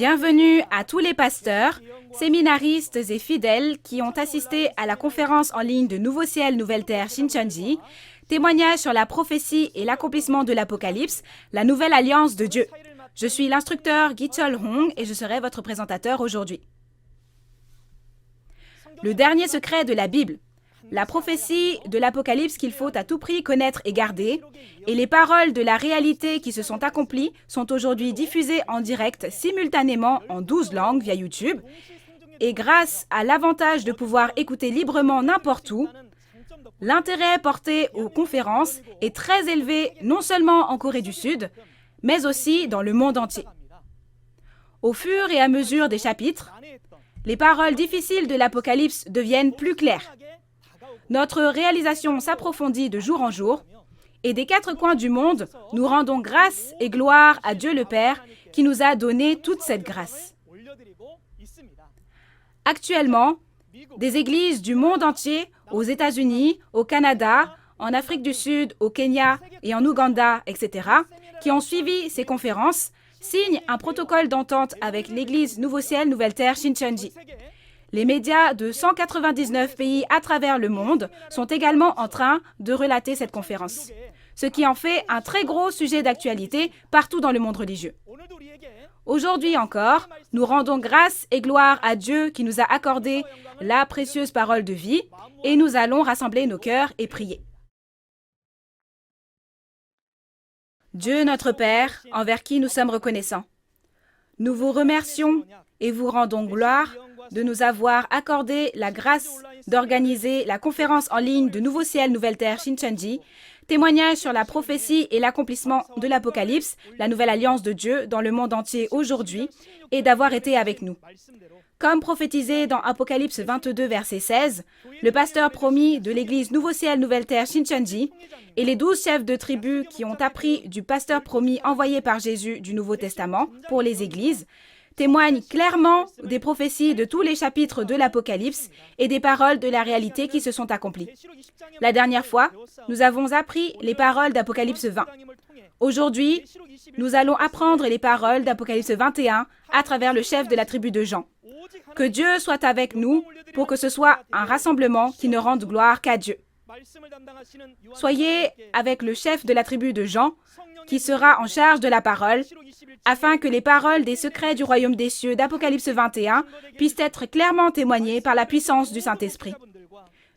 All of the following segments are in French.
Bienvenue à tous les pasteurs, séminaristes et fidèles qui ont assisté à la conférence en ligne de Nouveau Ciel, Nouvelle Terre Shincheonji, témoignage sur la prophétie et l'accomplissement de l'Apocalypse, la nouvelle alliance de Dieu. Je suis l'instructeur Gi-Chol Hong et je serai votre présentateur aujourd'hui. Le dernier secret de la Bible, la prophétie de l'Apocalypse qu'il faut à tout prix connaître et garder, et les paroles de la réalité qui se sont accomplies sont aujourd'hui diffusées en direct simultanément en 12 langues via YouTube. Et grâce à l'avantage de pouvoir écouter librement n'importe où, l'intérêt porté aux conférences est très élevé non seulement en Corée du Sud, mais aussi dans le monde entier. Au fur et à mesure des chapitres, les paroles difficiles de l'Apocalypse deviennent plus claires. Notre réalisation s'approfondit de jour en jour, et des quatre coins du monde, nous rendons grâce et gloire à Dieu le Père qui nous a donné toute cette grâce. Actuellement, des églises du monde entier, aux États-Unis, au Canada, en Afrique du Sud, au Kenya et en Ouganda, etc., qui ont suivi ces conférences, signent un protocole d'entente avec l'Église Nouveau Ciel, Nouvelle Terre Shincheonji. Les médias de 199 pays à travers le monde sont également en train de relater cette conférence, ce qui en fait un très gros sujet d'actualité partout dans le monde religieux. Aujourd'hui encore, nous rendons grâce et gloire à Dieu qui nous a accordé la précieuse parole de vie et nous allons rassembler nos cœurs et prier. Dieu notre Père, envers qui nous sommes reconnaissants, nous vous remercions et vous rendons gloire de nous avoir accordé la grâce d'organiser la conférence en ligne de Nouveau Ciel, Nouvelle Terre Shincheonji, témoignage sur la prophétie et l'accomplissement de l'Apocalypse, la nouvelle alliance de Dieu dans le monde entier aujourd'hui, et d'avoir été avec nous. Comme prophétisé dans Apocalypse 22, verset 16, le pasteur promis de l'église Nouveau Ciel, Nouvelle Terre Shincheonji et les 12 chefs de tribu qui ont appris du pasteur promis envoyé par Jésus du Nouveau Testament pour les églises, témoignent clairement des prophéties de tous les chapitres de l'Apocalypse et des paroles de la réalité qui se sont accomplies. La dernière fois, nous avons appris les paroles d'Apocalypse 20. Aujourd'hui, nous allons apprendre les paroles d'Apocalypse 21 à travers le chef de la tribu de Jean. Que Dieu soit avec nous pour que ce soit un rassemblement qui ne rende gloire qu'à Dieu. Soyez avec le chef de la tribu de Jean, qui sera en charge de la parole, afin que les paroles des secrets du royaume des cieux d'Apocalypse 21 puissent être clairement témoignées par la puissance du Saint-Esprit.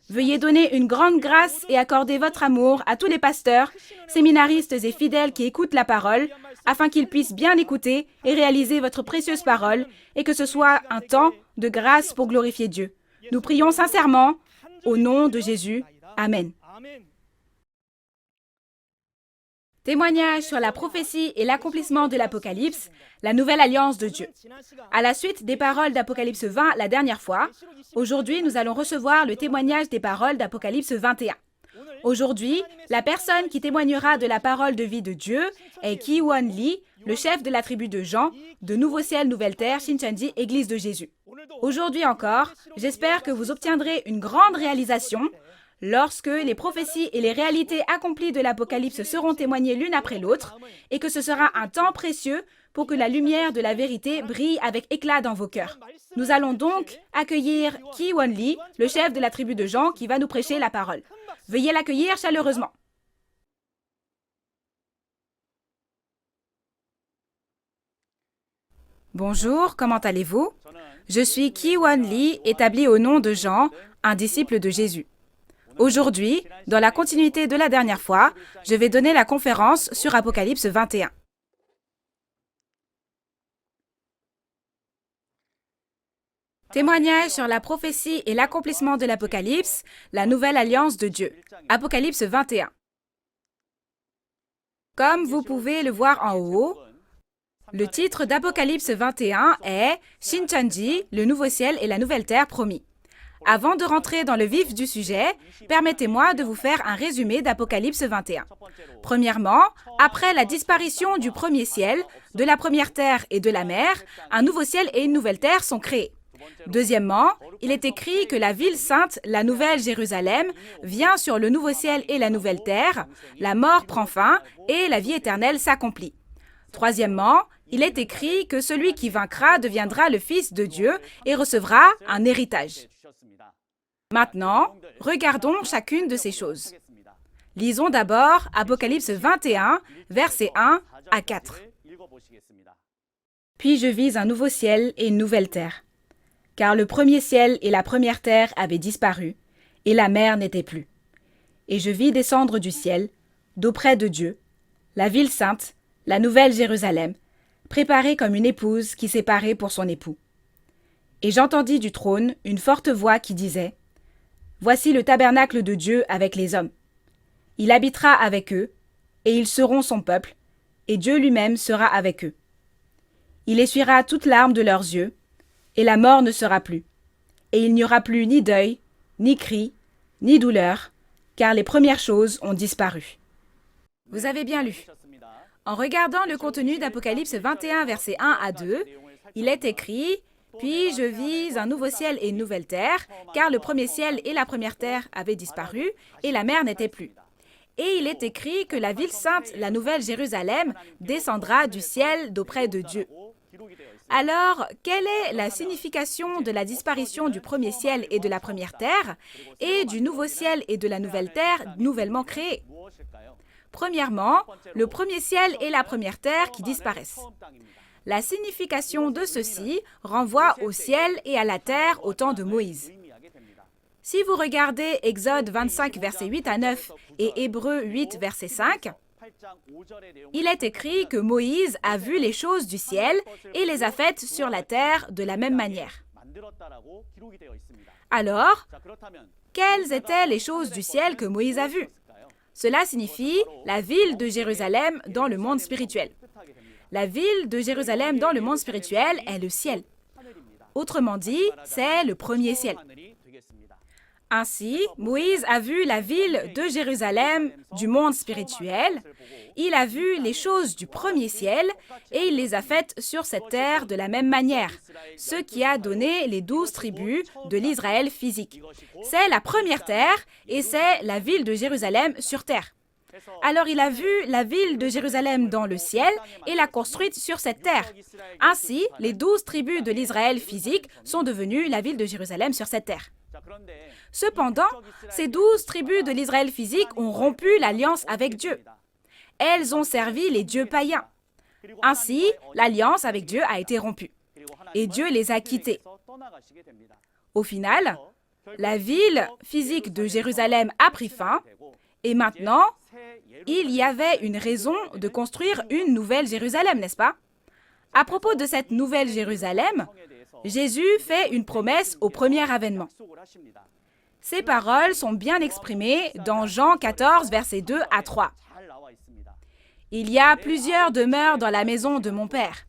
Veuillez donner une grande grâce et accorder votre amour à tous les pasteurs, séminaristes et fidèles qui écoutent la parole, afin qu'ils puissent bien écouter et réaliser votre précieuse parole, et que ce soit un temps de grâce pour glorifier Dieu. Nous prions sincèrement, au nom de Jésus. Amen. Témoignage sur la prophétie et l'accomplissement de l'Apocalypse, la nouvelle alliance de Dieu. À la suite des paroles d'Apocalypse 20 la dernière fois, aujourd'hui nous allons recevoir le témoignage des paroles d'Apocalypse 21. Aujourd'hui, la personne qui témoignera de la parole de vie de Dieu est Ki-Won Lee, le chef de la tribu de Jean, de Nouveau Ciel, Nouvelle Terre, Shincheonji, Église de Jésus. Aujourd'hui encore, j'espère que vous obtiendrez une grande réalisation lorsque les prophéties et les réalités accomplies de l'Apocalypse seront témoignées l'une après l'autre, et que ce sera un temps précieux pour que la lumière de la vérité brille avec éclat dans vos cœurs. Nous allons donc accueillir Ki-Won Lee, le chef de la tribu de Jean, qui va nous prêcher la parole. Veuillez l'accueillir chaleureusement. Bonjour, comment allez-vous? Je suis Ki-Won Lee, établi au nom de Jean, un disciple de Jésus. Aujourd'hui, dans la continuité de la dernière fois, je vais donner la conférence sur Apocalypse 21. Témoignage sur la prophétie et l'accomplissement de l'Apocalypse, la nouvelle alliance de Dieu. Apocalypse 21. Comme vous pouvez le voir en haut, le titre d'Apocalypse 21 est « Shincheonji, le nouveau ciel et la nouvelle terre promis ». Avant de rentrer dans le vif du sujet, permettez-moi de vous faire un résumé d'Apocalypse 21. Premièrement, après la disparition du premier ciel, de la première terre et de la mer, un nouveau ciel et une nouvelle terre sont créés. Deuxièmement, il est écrit que la ville sainte, la nouvelle Jérusalem, vient sur le nouveau ciel et la nouvelle terre, la mort prend fin et la vie éternelle s'accomplit. Troisièmement, Il est écrit que celui qui vaincra deviendra le fils de Dieu et recevra un héritage. Maintenant, regardons chacune de ces choses. Lisons d'abord Apocalypse 21, versets 1 à 4. Puis je vis un nouveau ciel et une nouvelle terre, car le premier ciel et la première terre avaient disparu, et la mer n'était plus. Et je vis descendre du ciel, d'auprès de Dieu, la ville sainte, la nouvelle Jérusalem, préparée comme une épouse qui s'est parée pour son époux. Et j'entendis du trône une forte voix qui disait : Voici le tabernacle de Dieu avec les hommes. Il habitera avec eux, et ils seront son peuple, et Dieu lui-même sera avec eux. Il essuiera toute larme de leurs yeux, et la mort ne sera plus. Et il n'y aura plus ni deuil, ni cri, ni douleur, car les premières choses ont disparu. Vous avez bien lu. En regardant le contenu d'Apocalypse 21, versets 1 à 2, il est écrit « Puis je vis un nouveau ciel et une nouvelle terre, car le premier ciel et la première terre avaient disparu, et la mer n'était plus. » Et il est écrit que la ville sainte, la nouvelle Jérusalem, descendra du ciel d'auprès de Dieu. Alors, quelle est la signification de la disparition du premier ciel et de la première terre, et du nouveau ciel et de la nouvelle terre nouvellement créés? Premièrement, le premier ciel et la première terre qui disparaissent. La signification de ceci renvoie au ciel et à la terre au temps de Moïse. Si vous regardez Exode 25, versets 8 à 9 et Hébreux 8, verset 5, il est écrit que Moïse a vu les choses du ciel et les a faites sur la terre de la même manière. Alors, quelles étaient les choses du ciel que Moïse a vues? Cela signifie la ville de Jérusalem dans le monde spirituel. La ville de Jérusalem dans le monde spirituel est le ciel. Autrement dit, c'est le premier ciel. Ainsi, Moïse a vu la ville de Jérusalem du monde spirituel, il a vu les choses du premier ciel et il les a faites sur cette terre de la même manière, ce qui a donné les 12 tribus de l'Israël physique. C'est la première terre et c'est la ville de Jérusalem sur terre. Alors il a vu la ville de Jérusalem dans le ciel et l'a construite sur cette terre. Ainsi, les 12 tribus de l'Israël physique sont devenues la ville de Jérusalem sur cette terre. Cependant, ces 12 tribus de l'Israël physique ont rompu l'alliance avec Dieu. Elles ont servi les dieux païens. Ainsi, l'alliance avec Dieu a été rompue. Et Dieu les a quittés. Au final, la ville physique de Jérusalem a pris fin. Et maintenant, il y avait une raison de construire une nouvelle Jérusalem, n'est-ce pas? À propos de cette nouvelle Jérusalem, Jésus fait une promesse au premier avènement. Ces paroles sont bien exprimées dans Jean 14, versets 2 à 3. Il y a plusieurs demeures dans la maison de mon Père.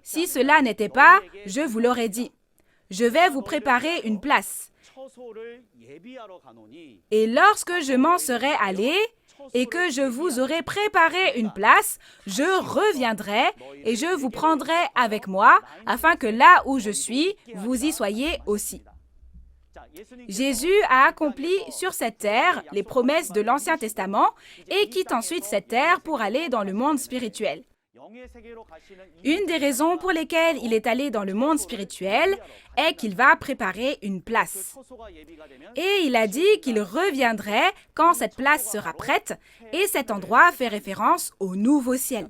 Si cela n'était pas, je vous l'aurais dit. Je vais vous préparer une place. Et lorsque je m'en serai allé et que je vous aurai préparé une place, je reviendrai et je vous prendrai avec moi, afin que là où je suis, vous y soyez aussi. Jésus a accompli sur cette terre les promesses de l'Ancien Testament et quitte ensuite cette terre pour aller dans le monde spirituel. Une des raisons pour lesquelles il est allé dans le monde spirituel est qu'il va préparer une place. Et il a dit qu'il reviendrait quand cette place sera prête, et cet endroit fait référence au nouveau ciel.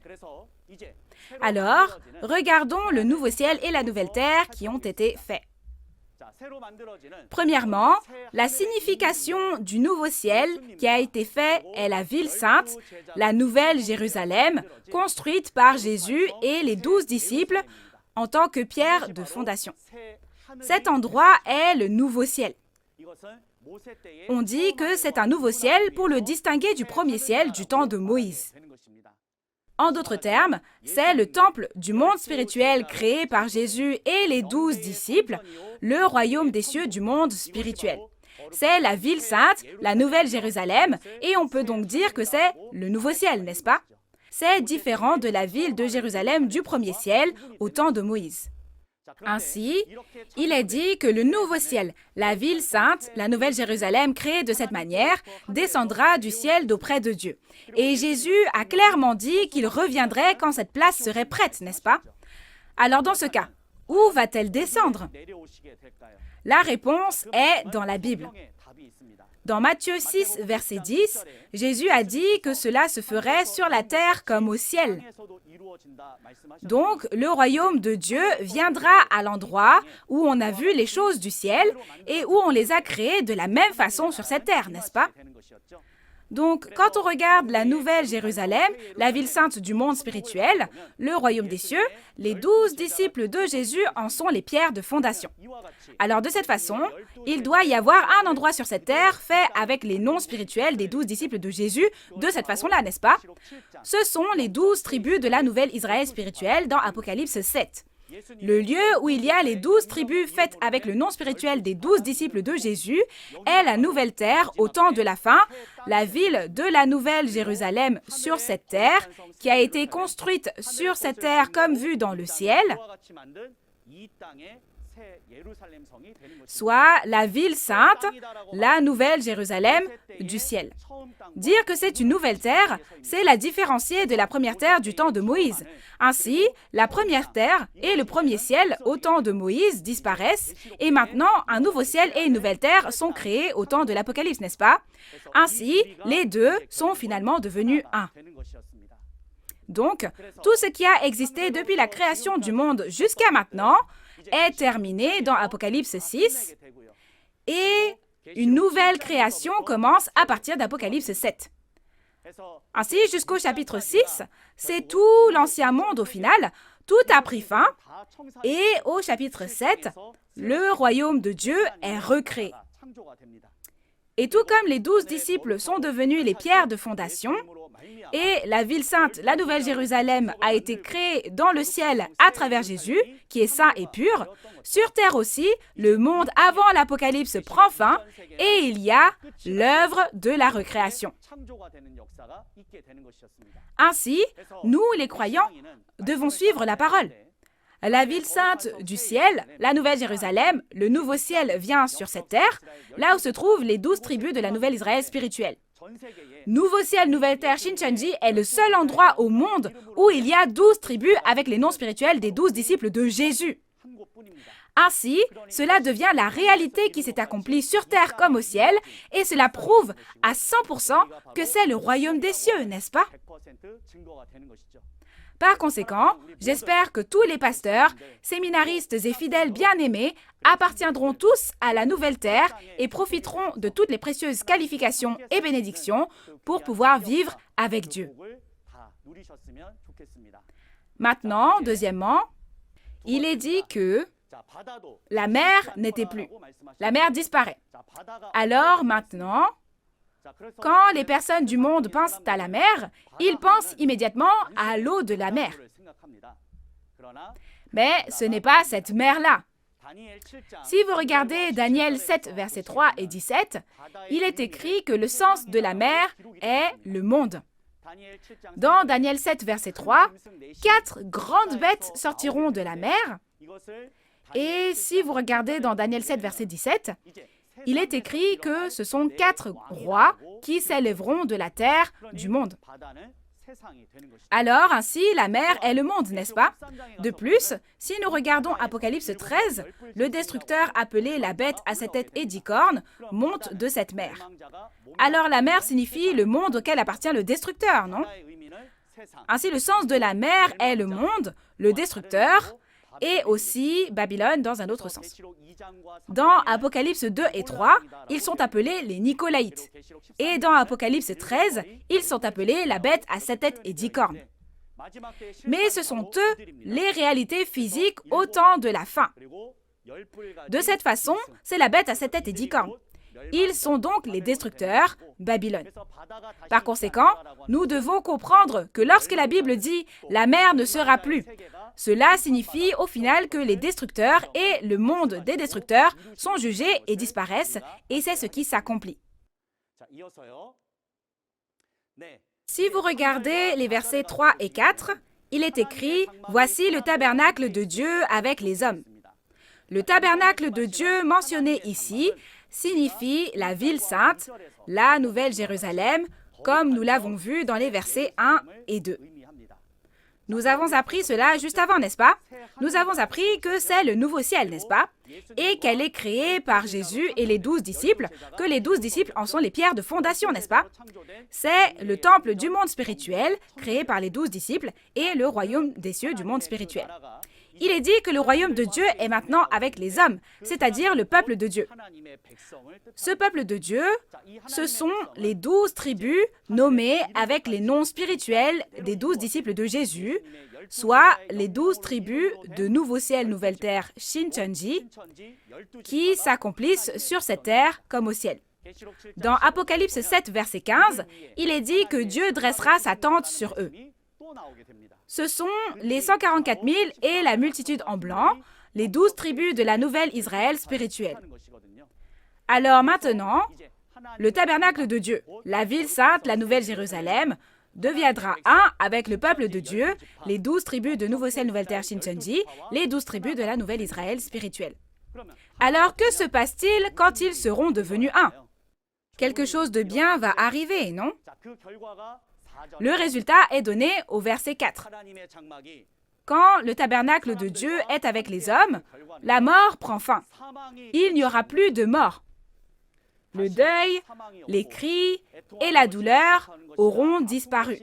Alors, regardons le nouveau ciel et la nouvelle terre qui ont été faits. Premièrement, la signification du nouveau ciel qui a été fait est la ville sainte, la nouvelle Jérusalem, construite par Jésus et les 12 disciples en tant que pierre de fondation. Cet endroit est le nouveau ciel. On dit que c'est un nouveau ciel pour le distinguer du premier ciel du temps de Moïse. En d'autres termes, c'est le temple du monde spirituel créé par Jésus et les 12 disciples, le royaume des cieux du monde spirituel. C'est la ville sainte, la nouvelle Jérusalem, et on peut donc dire que c'est le nouveau ciel, n'est-ce pas? C'est différent de la ville de Jérusalem du premier ciel au temps de Moïse. Ainsi, il est dit que le nouveau ciel, la ville sainte, la nouvelle Jérusalem créée de cette manière, descendra du ciel d'auprès de Dieu. Et Jésus a clairement dit qu'il reviendrait quand cette place serait prête, n'est-ce pas? Alors dans ce cas, où va-t-elle descendre? La réponse est dans la Bible. Dans Matthieu 6, verset 10, Jésus a dit que cela se ferait sur la terre comme au ciel. Donc, le royaume de Dieu viendra à l'endroit où on a vu les choses du ciel et où on les a créées de la même façon sur cette terre, n'est-ce pas? Donc, quand on regarde la nouvelle Jérusalem, la ville sainte du monde spirituel, le royaume des cieux, les 12 disciples de Jésus en sont les pierres de fondation. Alors, de cette façon, il doit y avoir un endroit sur cette terre fait avec les noms spirituels des 12 disciples de Jésus de cette façon-là, n'est-ce pas? Ce sont les 12 tribus de la nouvelle Israël spirituelle dans Apocalypse 7. Le lieu où il y a les 12 tribus faites avec le nom spirituel des 12 disciples de Jésus est la nouvelle terre au temps de la fin, la ville de la nouvelle Jérusalem sur cette terre, qui a été construite sur cette terre comme vue dans le ciel, soit la ville sainte, la nouvelle Jérusalem du ciel. Dire que c'est une nouvelle terre, c'est la différencier de la première terre du temps de Moïse. Ainsi, la première terre et le premier ciel au temps de Moïse disparaissent et maintenant un nouveau ciel et une nouvelle terre sont créés au temps de l'Apocalypse, n'est-ce pas? Ainsi, les deux sont finalement devenus un. Donc, tout ce qui a existé depuis la création du monde jusqu'à maintenant est terminé dans Apocalypse 6 et une nouvelle création commence à partir d'Apocalypse 7. Ainsi, jusqu'au chapitre 6, c'est tout l'ancien monde au final, tout a pris fin et au chapitre 7, le royaume de Dieu est recréé. Et tout comme les 12 disciples sont devenus les pierres de fondation, et la ville sainte, la nouvelle Jérusalem, a été créée dans le ciel à travers Jésus, qui est saint et pur, sur terre aussi, le monde avant l'Apocalypse prend fin, et il y a l'œuvre de la recréation. Ainsi, nous, les croyants, devons suivre la parole. La ville sainte du ciel, la nouvelle Jérusalem, le nouveau ciel vient sur cette terre, là où se trouvent les 12 tribus de la nouvelle Israël spirituelle. Nouveau ciel, nouvelle terre, Shincheonji est le seul endroit au monde où il y a 12 tribus avec les noms spirituels des 12 disciples de Jésus. Ainsi, cela devient la réalité qui s'est accomplie sur terre comme au ciel et cela prouve à 100% que c'est le royaume des cieux, n'est-ce pas? Par conséquent, j'espère que tous les pasteurs, séminaristes et fidèles bien-aimés appartiendront tous à la nouvelle terre et profiteront de toutes les précieuses qualifications et bénédictions pour pouvoir vivre avec Dieu. Maintenant, deuxièmement, il est dit que la mer n'était plus. La mer disparaît. Alors maintenant, quand les personnes du monde pensent à la mer, ils pensent immédiatement à l'eau de la mer. Mais ce n'est pas cette mer-là. Si vous regardez Daniel 7, versets 3 et 17, il est écrit que le sens de la mer est le monde. Dans Daniel 7, verset 3, 4 grandes bêtes sortiront de la mer. Et si vous regardez dans Daniel 7, verset 17, il est écrit que ce sont 4 rois qui s'élèveront de la terre du monde. Alors, ainsi, la mer est le monde, n'est-ce pas? De plus, si nous regardons Apocalypse 13, le destructeur appelé la bête à 7 têtes et 10 cornes monte de cette mer. Alors, la mer signifie le monde auquel appartient le destructeur, non? Ainsi, le sens de la mer est le monde, le destructeur, et aussi Babylone dans un autre sens. Dans Apocalypse 2 et 3, ils sont appelés les Nicolaïtes. Et dans Apocalypse 13, ils sont appelés la bête à 7 têtes et 10 cornes. Mais ce sont eux les réalités physiques au temps de la fin. De cette façon, c'est la bête à 7 têtes et 10 cornes. Ils sont donc les destructeurs, Babylone. Par conséquent, nous devons comprendre que lorsque la Bible dit « la mer ne sera plus », cela signifie au final que les destructeurs et le monde des destructeurs sont jugés et disparaissent, et c'est ce qui s'accomplit. Si vous regardez les versets 3 et 4, il est écrit « Voici le tabernacle de Dieu avec les hommes ». Le tabernacle de Dieu mentionné ici signifie la ville sainte, la Nouvelle Jérusalem, comme nous l'avons vu dans les versets 1 et 2. Nous avons appris cela juste avant, n'est-ce pas? Nous avons appris que c'est le nouveau ciel, n'est-ce pas? Et qu'elle est créée par Jésus et les 12 disciples, que les 12 disciples en sont les pierres de fondation, n'est-ce pas? C'est le temple du monde spirituel, créé par les 12 disciples, et le royaume des cieux du monde spirituel. Il est dit que le royaume de Dieu est maintenant avec les hommes, c'est-à-dire le peuple de Dieu. Ce peuple de Dieu, ce sont les 12 tribus nommées avec les noms spirituels des 12 disciples de Jésus, soit les 12 tribus de Nouveau Ciel, Nouvelle Terre, Shincheonji, qui s'accomplissent sur cette terre comme au ciel. Dans Apocalypse 7, verset 15, il est dit que Dieu dressera sa tente sur eux. Ce sont les 144 000 et la multitude en blanc, les 12 tribus de la nouvelle Israël spirituelle. Alors maintenant, le tabernacle de Dieu, la ville sainte, la nouvelle Jérusalem, deviendra un avec le peuple de Dieu, les 12 tribus de Nouveau Ciel, Nouvelle Terre, Shincheonji, les 12 tribus de la nouvelle Israël spirituelle. Alors que se passe-t-il quand ils seront devenus un? Quelque chose de bien va arriver, non? Le résultat est donné au verset 4. Quand le tabernacle de Dieu est avec les hommes, la mort prend fin. Il n'y aura plus de mort. Le deuil, les cris et la douleur auront disparu.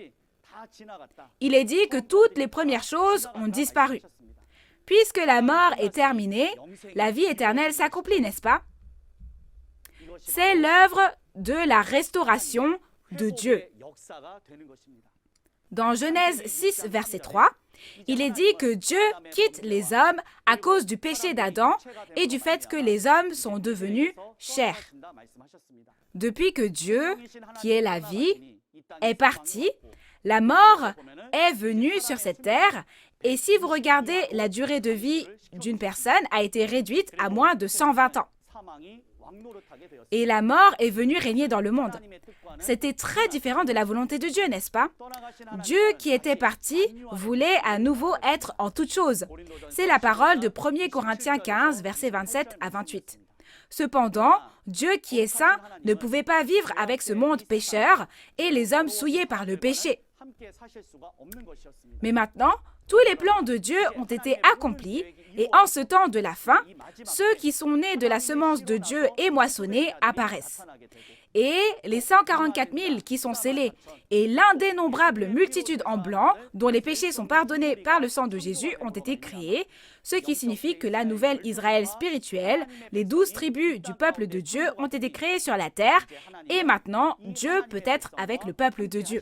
Il est dit que toutes les premières choses ont disparu. Puisque la mort est terminée, la vie éternelle s'accomplit, n'est-ce pas? C'est l'œuvre de la restauration de Dieu. Dans Genèse 6, verset 3, il est dit que Dieu quitte les hommes à cause du péché d'Adam et du fait que les hommes sont devenus chair. Depuis que Dieu, qui est la vie, est parti, la mort est venue sur cette terre et si vous regardez, la durée de vie d'une personne a été réduite à moins de 120 ans. Et la mort est venue régner dans le monde. C'était très différent de la volonté de Dieu, n'est-ce pas? Dieu qui était parti voulait à nouveau être en toutes choses. C'est la parole de 1 Corinthiens 15, versets 27 à 28. Cependant, Dieu qui est saint ne pouvait pas vivre avec ce monde pécheur et les hommes souillés par le péché. Mais maintenant, tous les plans de Dieu ont été accomplis et en ce temps de la fin, ceux qui sont nés de la semence de Dieu et moissonnés apparaissent. Et les 144 000 qui sont scellés et l'indénombrable multitude en blanc dont les péchés sont pardonnés par le sang de Jésus ont été créés, ce qui signifie que la nouvelle Israël spirituelle, les 12 tribus du peuple de Dieu ont été créées sur la terre et maintenant Dieu peut être avec le peuple de Dieu.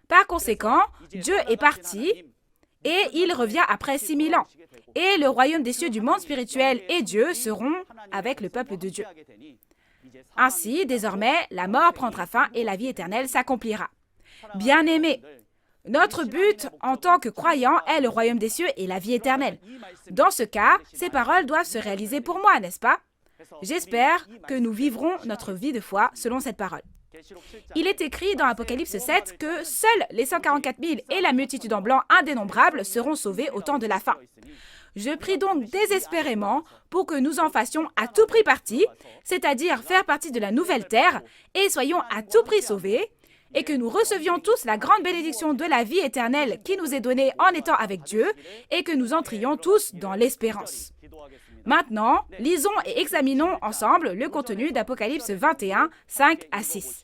Par conséquent, Dieu est parti et il revient après 6000 ans. Et le royaume des cieux du monde spirituel et Dieu seront avec le peuple de Dieu. Ainsi, désormais, la mort prendra fin et la vie éternelle s'accomplira. Bien-aimés, notre but en tant que croyants est le royaume des cieux et la vie éternelle. Dans ce cas, ces paroles doivent se réaliser pour moi, n'est-ce pas? J'espère que nous vivrons notre vie de foi selon cette parole. Il est écrit dans Apocalypse 7 que seuls les 144 000 et la multitude en blanc indénombrable seront sauvés au temps de la fin. Je prie donc désespérément pour que nous en fassions à tout prix partie, c'est-à-dire faire partie de la nouvelle terre, et soyons à tout prix sauvés, et que nous recevions tous la grande bénédiction de la vie éternelle qui nous est donnée en étant avec Dieu, et que nous entrions tous dans l'espérance. Maintenant, lisons et examinons ensemble le contenu d'Apocalypse 21, 5 à 6.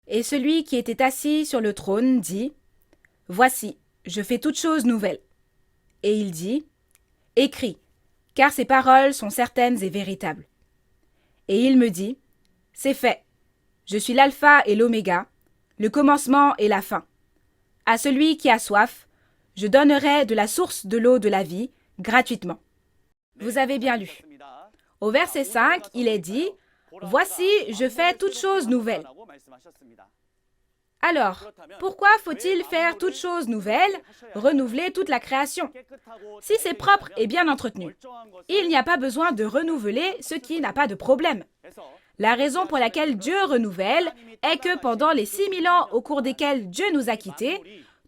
Et celui qui était assis sur le trône dit « Voici, je fais toutes choses nouvelles. » Et il dit « Écris, car ces paroles sont certaines et véritables. » Et il me dit « C'est fait. Je suis l'alpha et l'oméga, le commencement et la fin. À celui qui a soif, je donnerai de la source de l'eau de la vie gratuitement. » Vous avez bien lu. Au verset 5, il est dit « Voici, je fais toutes choses nouvelles. » Alors, pourquoi faut-il faire toutes choses nouvelles, renouveler toute la création? Si c'est propre et bien entretenu, il n'y a pas besoin de renouveler ce qui n'a pas de problème. La raison pour laquelle Dieu renouvelle est que pendant les 6000 ans au cours desquels Dieu nous a quittés,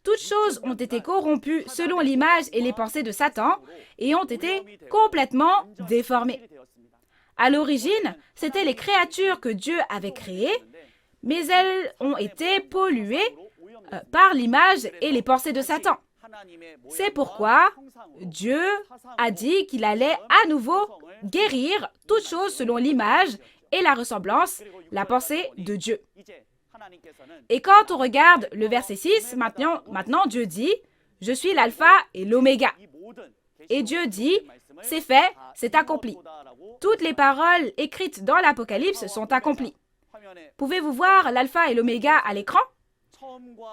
toutes choses ont été corrompues selon l'image et les pensées de Satan et ont été complètement déformées. À l'origine, c'étaient les créatures que Dieu avait créées, mais elles ont été polluées par l'image et les pensées de Satan. C'est pourquoi Dieu a dit qu'il allait à nouveau guérir toutes choses selon l'image et la ressemblance, la pensée de Dieu. Et quand on regarde le verset 6, maintenant Dieu dit « Je suis l'alpha et l'oméga ». Et Dieu dit « C'est fait, c'est accompli ». Toutes les paroles écrites dans l'Apocalypse sont accomplies. Pouvez-vous voir l'alpha et l'oméga à l'écran?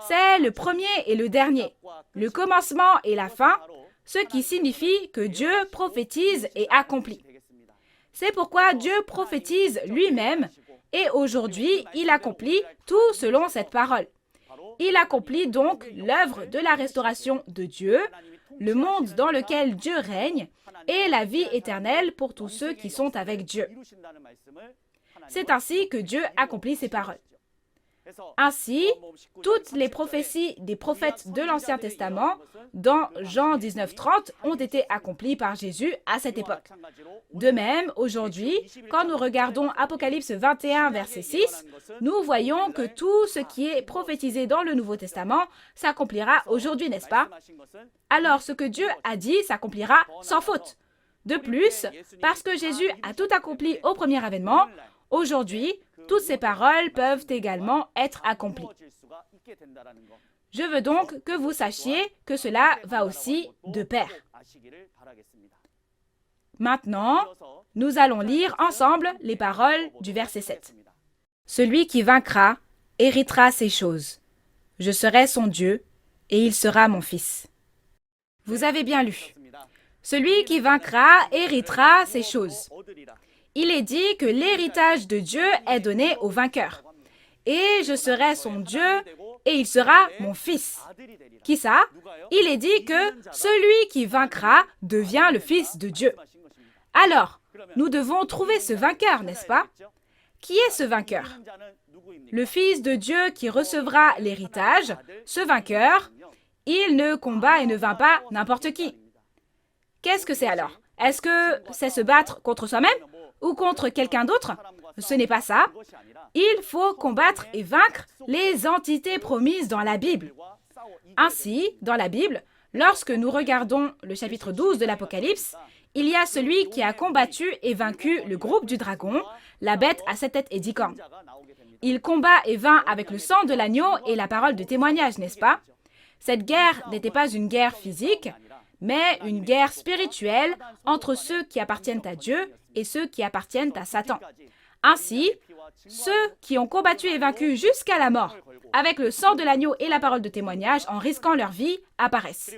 C'est le premier et le dernier, le commencement et la fin, ce qui signifie que Dieu prophétise et accomplit. C'est pourquoi Dieu prophétise lui-même et aujourd'hui, il accomplit tout selon cette parole. Il accomplit donc l'œuvre de la restauration de Dieu, le monde dans lequel Dieu règne et la vie éternelle pour tous ceux qui sont avec Dieu. C'est ainsi que Dieu accomplit ses paroles. Ainsi, toutes les prophéties des prophètes de l'Ancien Testament, dans Jean 19:30, ont été accomplies par Jésus à cette époque. De même, aujourd'hui, quand nous regardons Apocalypse 21, verset 6, nous voyons que tout ce qui est prophétisé dans le Nouveau Testament s'accomplira aujourd'hui, n'est-ce pas? Alors, ce que Dieu a dit s'accomplira sans faute. De plus, parce que Jésus a tout accompli au premier avènement, aujourd'hui, toutes ces paroles peuvent également être accomplies. Je veux donc que vous sachiez que cela va aussi de pair. Maintenant, nous allons lire ensemble les paroles du verset 7. « Celui qui vaincra héritera ces choses. Je serai son Dieu et il sera mon fils. » Vous avez bien lu. Celui qui vaincra héritera ces choses. Il est dit que l'héritage de Dieu est donné au vainqueur. Et je serai son Dieu et il sera mon fils. Qui ça? Il est dit que celui qui vaincra devient le fils de Dieu. Alors, nous devons trouver ce vainqueur, n'est-ce pas? Qui est ce vainqueur? Le fils de Dieu qui recevra l'héritage, ce vainqueur, il ne combat et ne vainc pas n'importe qui. Qu'est-ce que c'est alors? Est-ce que c'est se battre contre soi-même ou contre quelqu'un d'autre? Ce n'est pas ça. Il faut combattre et vaincre les entités promises dans la Bible. Ainsi, dans la Bible, lorsque nous regardons le chapitre 12 de l'Apocalypse, il y a celui qui a combattu et vaincu le groupe du dragon, la bête à 7 têtes et 10 cornes. Il combat et vainc avec le sang de l'agneau et la parole de témoignage, n'est-ce pas? Cette guerre n'était pas une guerre physique, mais une guerre spirituelle entre ceux qui appartiennent à Dieu et ceux qui appartiennent à Satan. Ainsi, ceux qui ont combattu et vaincu jusqu'à la mort, avec le sang de l'agneau et la parole de témoignage, en risquant leur vie, apparaissent.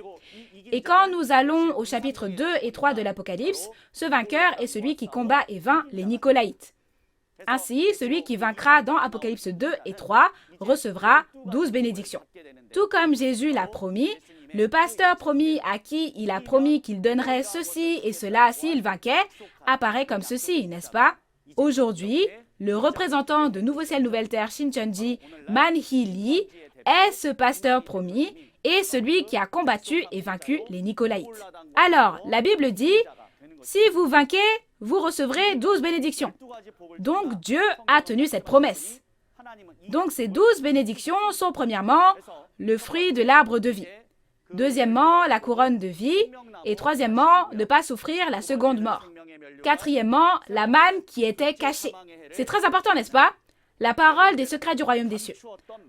Et quand nous allons au chapitre 2 et 3 de l'Apocalypse, ce vainqueur est celui qui combat et vainc les Nicolaïtes. Ainsi, celui qui vaincra dans Apocalypse 2 et 3 recevra 12 bénédictions. Tout comme Jésus l'a promis, le pasteur promis à qui il a promis qu'il donnerait ceci et cela s'il vainquait, apparaît comme ceci, n'est-ce pas? Aujourd'hui, le représentant de Nouveau Ciel, Nouvelle Terre, Shincheonji, Man-hee Lee, est ce pasteur promis et celui qui a combattu et vaincu les Nicolaïtes. Alors, la Bible dit, si vous vainquez, vous recevrez 12 bénédictions. Donc, Dieu a tenu cette promesse. Donc, ces 12 bénédictions sont premièrement le fruit de l'arbre de vie. Deuxièmement, la couronne de vie. Et troisièmement, ne pas souffrir la seconde mort. Quatrièmement, la manne qui était cachée. C'est très important, n'est-ce pas? La parole des secrets du royaume des cieux.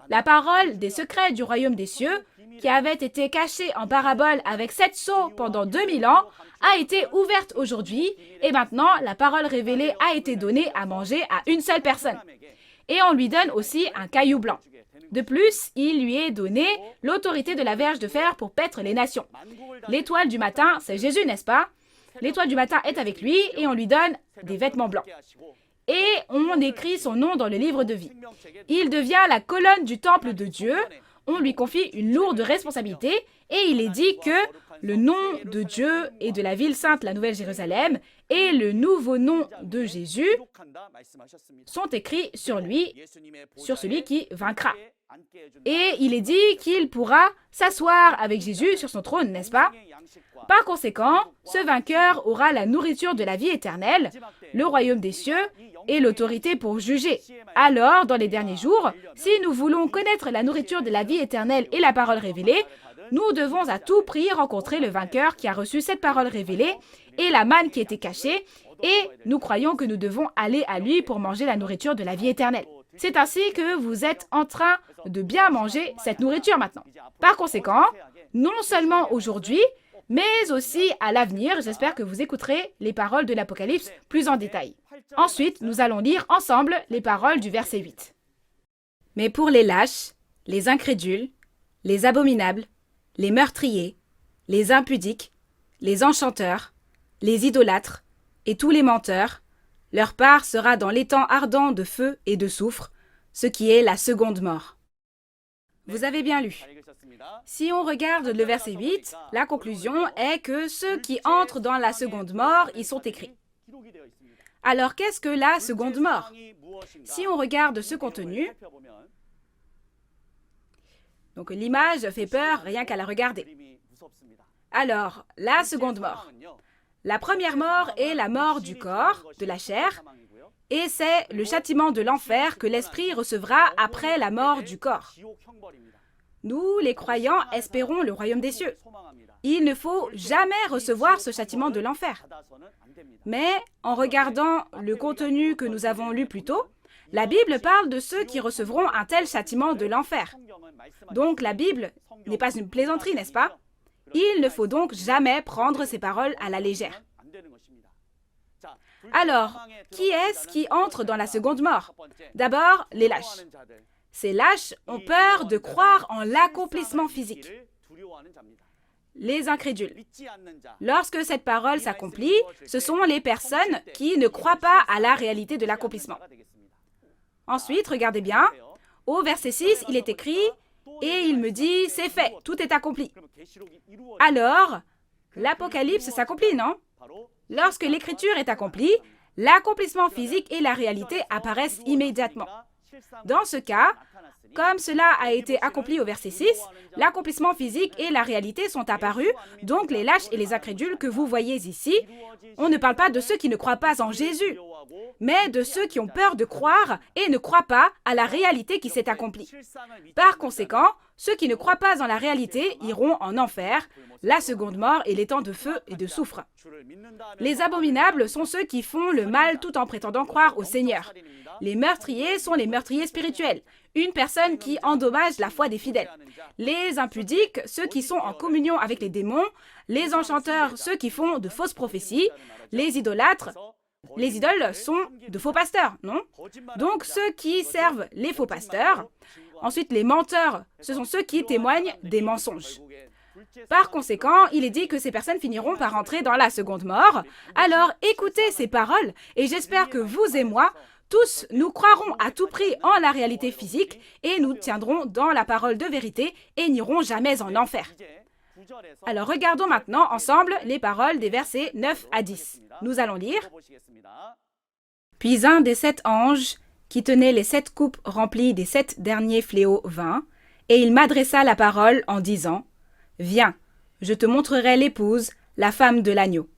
La parole des secrets du royaume des cieux, qui avait été cachée en parabole avec 7 sceaux pendant 2000 ans, a été ouverte aujourd'hui et maintenant la parole révélée a été donnée à manger à une seule personne. Et on lui donne aussi un caillou blanc. De plus, il lui est donné l'autorité de la verge de fer pour paître les nations. L'étoile du matin, c'est Jésus, n'est-ce pas? L'étoile du matin est avec lui et on lui donne des vêtements blancs. Et on écrit son nom dans le livre de vie. Il devient la colonne du temple de Dieu. On lui confie une lourde responsabilité Et il est dit que le nom de Dieu et de la ville sainte, la Nouvelle Jérusalem, et le nouveau nom de Jésus sont écrits sur lui, sur celui qui vaincra. Et il est dit qu'il pourra s'asseoir avec Jésus sur son trône, n'est-ce pas? Par conséquent, ce vainqueur aura la nourriture de la vie éternelle, le royaume des cieux et l'autorité pour juger. Alors, dans les derniers jours, si nous voulons connaître la nourriture de la vie éternelle et la parole révélée, nous devons à tout prix rencontrer le vainqueur qui a reçu cette parole révélée et la manne qui était cachée, et nous croyons que nous devons aller à lui pour manger la nourriture de la vie éternelle. C'est ainsi que vous êtes en train de bien manger cette nourriture maintenant. Par conséquent, non seulement aujourd'hui, mais aussi à l'avenir, j'espère que vous écouterez les paroles de l'Apocalypse plus en détail. Ensuite, nous allons lire ensemble les paroles du verset 8. Mais pour les lâches, les incrédules, les abominables, les meurtriers, les impudiques, les enchanteurs, les idolâtres et tous les menteurs, leur part sera dans l'étang ardent de feu et de soufre, ce qui est la seconde mort. Vous avez bien lu. Si on regarde le verset 8, la conclusion est que ceux qui entrent dans la seconde mort y sont écrits. Alors, qu'est-ce que la seconde mort? Si on regarde ce contenu, donc l'image fait peur rien qu'à la regarder. Alors, la seconde mort. La première mort est la mort du corps, de la chair, et c'est le châtiment de l'enfer que l'esprit recevra après la mort du corps. Nous, les croyants, espérons le royaume des cieux. Il ne faut jamais recevoir ce châtiment de l'enfer. Mais en regardant le contenu que nous avons lu plus tôt, la Bible parle de ceux qui recevront un tel châtiment de l'enfer. Donc la Bible n'est pas une plaisanterie, n'est-ce pas? Il ne faut donc jamais prendre ces paroles à la légère. Alors, qui est-ce qui entre dans la seconde mort? D'abord, les lâches. Ces lâches ont peur de croire en l'accomplissement physique. Les incrédules. Lorsque cette parole s'accomplit, ce sont les personnes qui ne croient pas à la réalité de l'accomplissement. Ensuite, regardez bien, au verset 6, il est écrit « Et il me dit, c'est fait, tout est accompli. » Alors, l'Apocalypse s'accomplit, non? Lorsque l'écriture est accomplie, l'accomplissement physique et la réalité apparaissent immédiatement. Dans ce cas, comme cela a été accompli au verset 6, l'accomplissement physique et la réalité sont apparus, donc les lâches et les incrédules que vous voyez ici, on ne parle pas de ceux qui ne croient pas en Jésus, mais de ceux qui ont peur de croire et ne croient pas à la réalité qui s'est accomplie. Par conséquent, ceux qui ne croient pas en la réalité iront en enfer, la seconde mort et les temps de feu et de soufre. Les abominables sont ceux qui font le mal tout en prétendant croire au Seigneur. Les meurtriers sont les meurtriers spirituels, une personne qui endommage la foi des fidèles. Les impudiques, ceux qui sont en communion avec les démons. Les enchanteurs, ceux qui font de fausses prophéties. Les idolâtres, les idoles sont de faux pasteurs, non? Donc ceux qui servent les faux pasteurs. Ensuite, les menteurs, ce sont ceux qui témoignent des mensonges. Par conséquent, il est dit que ces personnes finiront par entrer dans la seconde mort. Alors, écoutez ces paroles, et j'espère que vous et moi, tous, nous croirons à tout prix en la réalité physique, et nous tiendrons dans la parole de vérité, et n'irons jamais en enfer. Alors, regardons maintenant ensemble les paroles des versets 9 à 10. Nous allons lire. « Puis un des 7 anges, qui tenait les 7 coupes remplies des 7 derniers fléaux vint, et il m'adressa la parole en disant, « Viens, je te montrerai l'épouse, la femme de l'agneau. »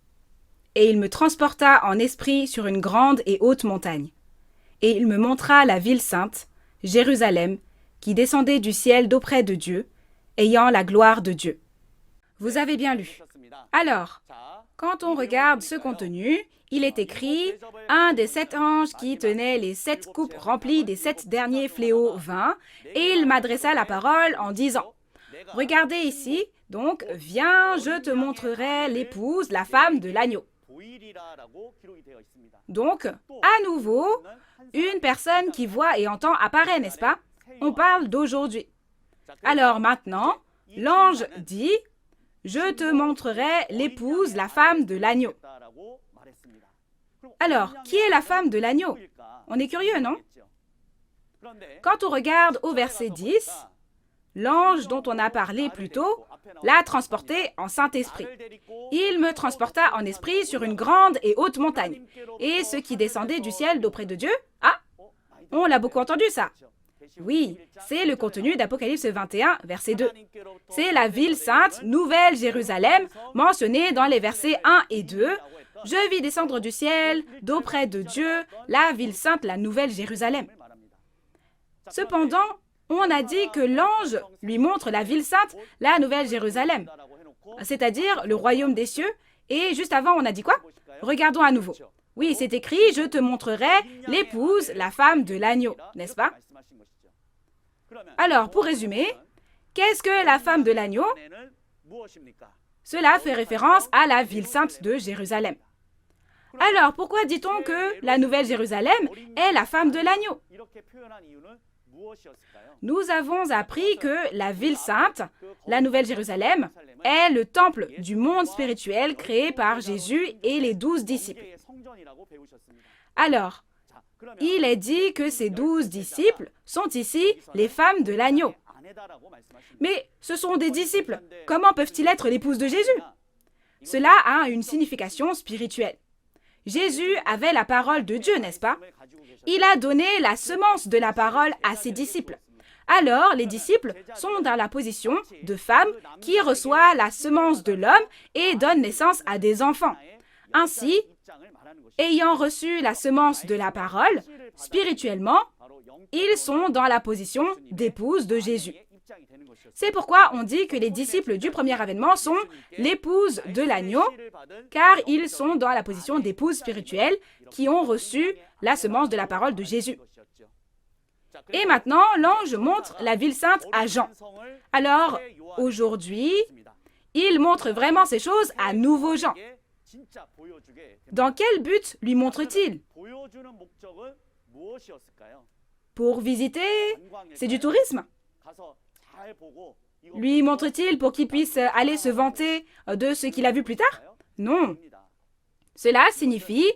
Et il me transporta en esprit sur une grande et haute montagne. Et il me montra la ville sainte, Jérusalem, qui descendait du ciel d'auprès de Dieu, ayant la gloire de Dieu. Vous avez bien lu. Alors, quand on regarde ce contenu, il est écrit « Un des 7 anges qui tenait les 7 coupes remplies des 7 derniers fléaux vint, et il m'adressa la parole en disant, « Regardez ici, donc, viens, je te montrerai l'épouse, la femme de l'agneau. » Donc, à nouveau, une personne qui voit et entend apparaît, n'est-ce pas? On parle d'aujourd'hui. Alors maintenant, l'ange dit « Je te montrerai l'épouse, la femme de l'agneau. » Alors, qui est la femme de l'agneau? On est curieux, non? Quand on regarde au verset 10, l'ange dont on a parlé plus tôt l'a transporté en Saint-Esprit. Il me transporta en esprit sur une grande et haute montagne. Et ce qui descendait du ciel d'auprès de Dieu, on l'a beaucoup entendu ça. Oui, c'est le contenu d'Apocalypse 21, verset 2. C'est la ville sainte, Nouvelle Jérusalem, mentionnée dans les versets 1 et 2. Je vis descendre du ciel, d'auprès de Dieu, la ville sainte, la Nouvelle Jérusalem. Cependant, on a dit que l'ange lui montre la ville sainte, la Nouvelle Jérusalem, c'est-à-dire le royaume des cieux. Et juste avant, on a dit quoi? Regardons à nouveau. Oui, c'est écrit, je te montrerai l'épouse, la femme de l'agneau, n'est-ce pas? Alors, pour résumer, qu'est-ce que la femme de l'agneau? Cela fait référence à la ville sainte de Jérusalem. Alors, pourquoi dit-on que la Nouvelle Jérusalem est la femme de l'agneau? Nous avons appris que la ville sainte, la Nouvelle Jérusalem, est le temple du monde spirituel créé par Jésus et les 12 disciples. Alors, il est dit que ces 12 disciples sont ici les femmes de l'agneau. Mais ce sont des disciples. Comment peuvent-ils être l'épouse de Jésus? Cela a une signification spirituelle. Jésus avait la parole de Dieu, n'est-ce pas? Il a donné la semence de la parole à ses disciples. Alors, les disciples sont dans la position de femmes qui reçoivent la semence de l'homme et donnent naissance à des enfants. Ainsi, ayant reçu la semence de la parole, spirituellement, ils sont dans la position d'épouse de Jésus. C'est pourquoi on dit que les disciples du premier avènement sont l'épouse de l'agneau, car ils sont dans la position d'épouse spirituelle qui ont reçu la semence de la parole de Jésus. Et maintenant, l'ange montre la ville sainte à Jean. Alors, aujourd'hui, il montre vraiment ces choses à nouveau Jean. Dans quel but lui montre-t-il? Pour visiter? C'est du tourisme. Lui montre-t-il pour qu'il puisse aller se vanter de ce qu'il a vu plus tard? Non. Cela signifie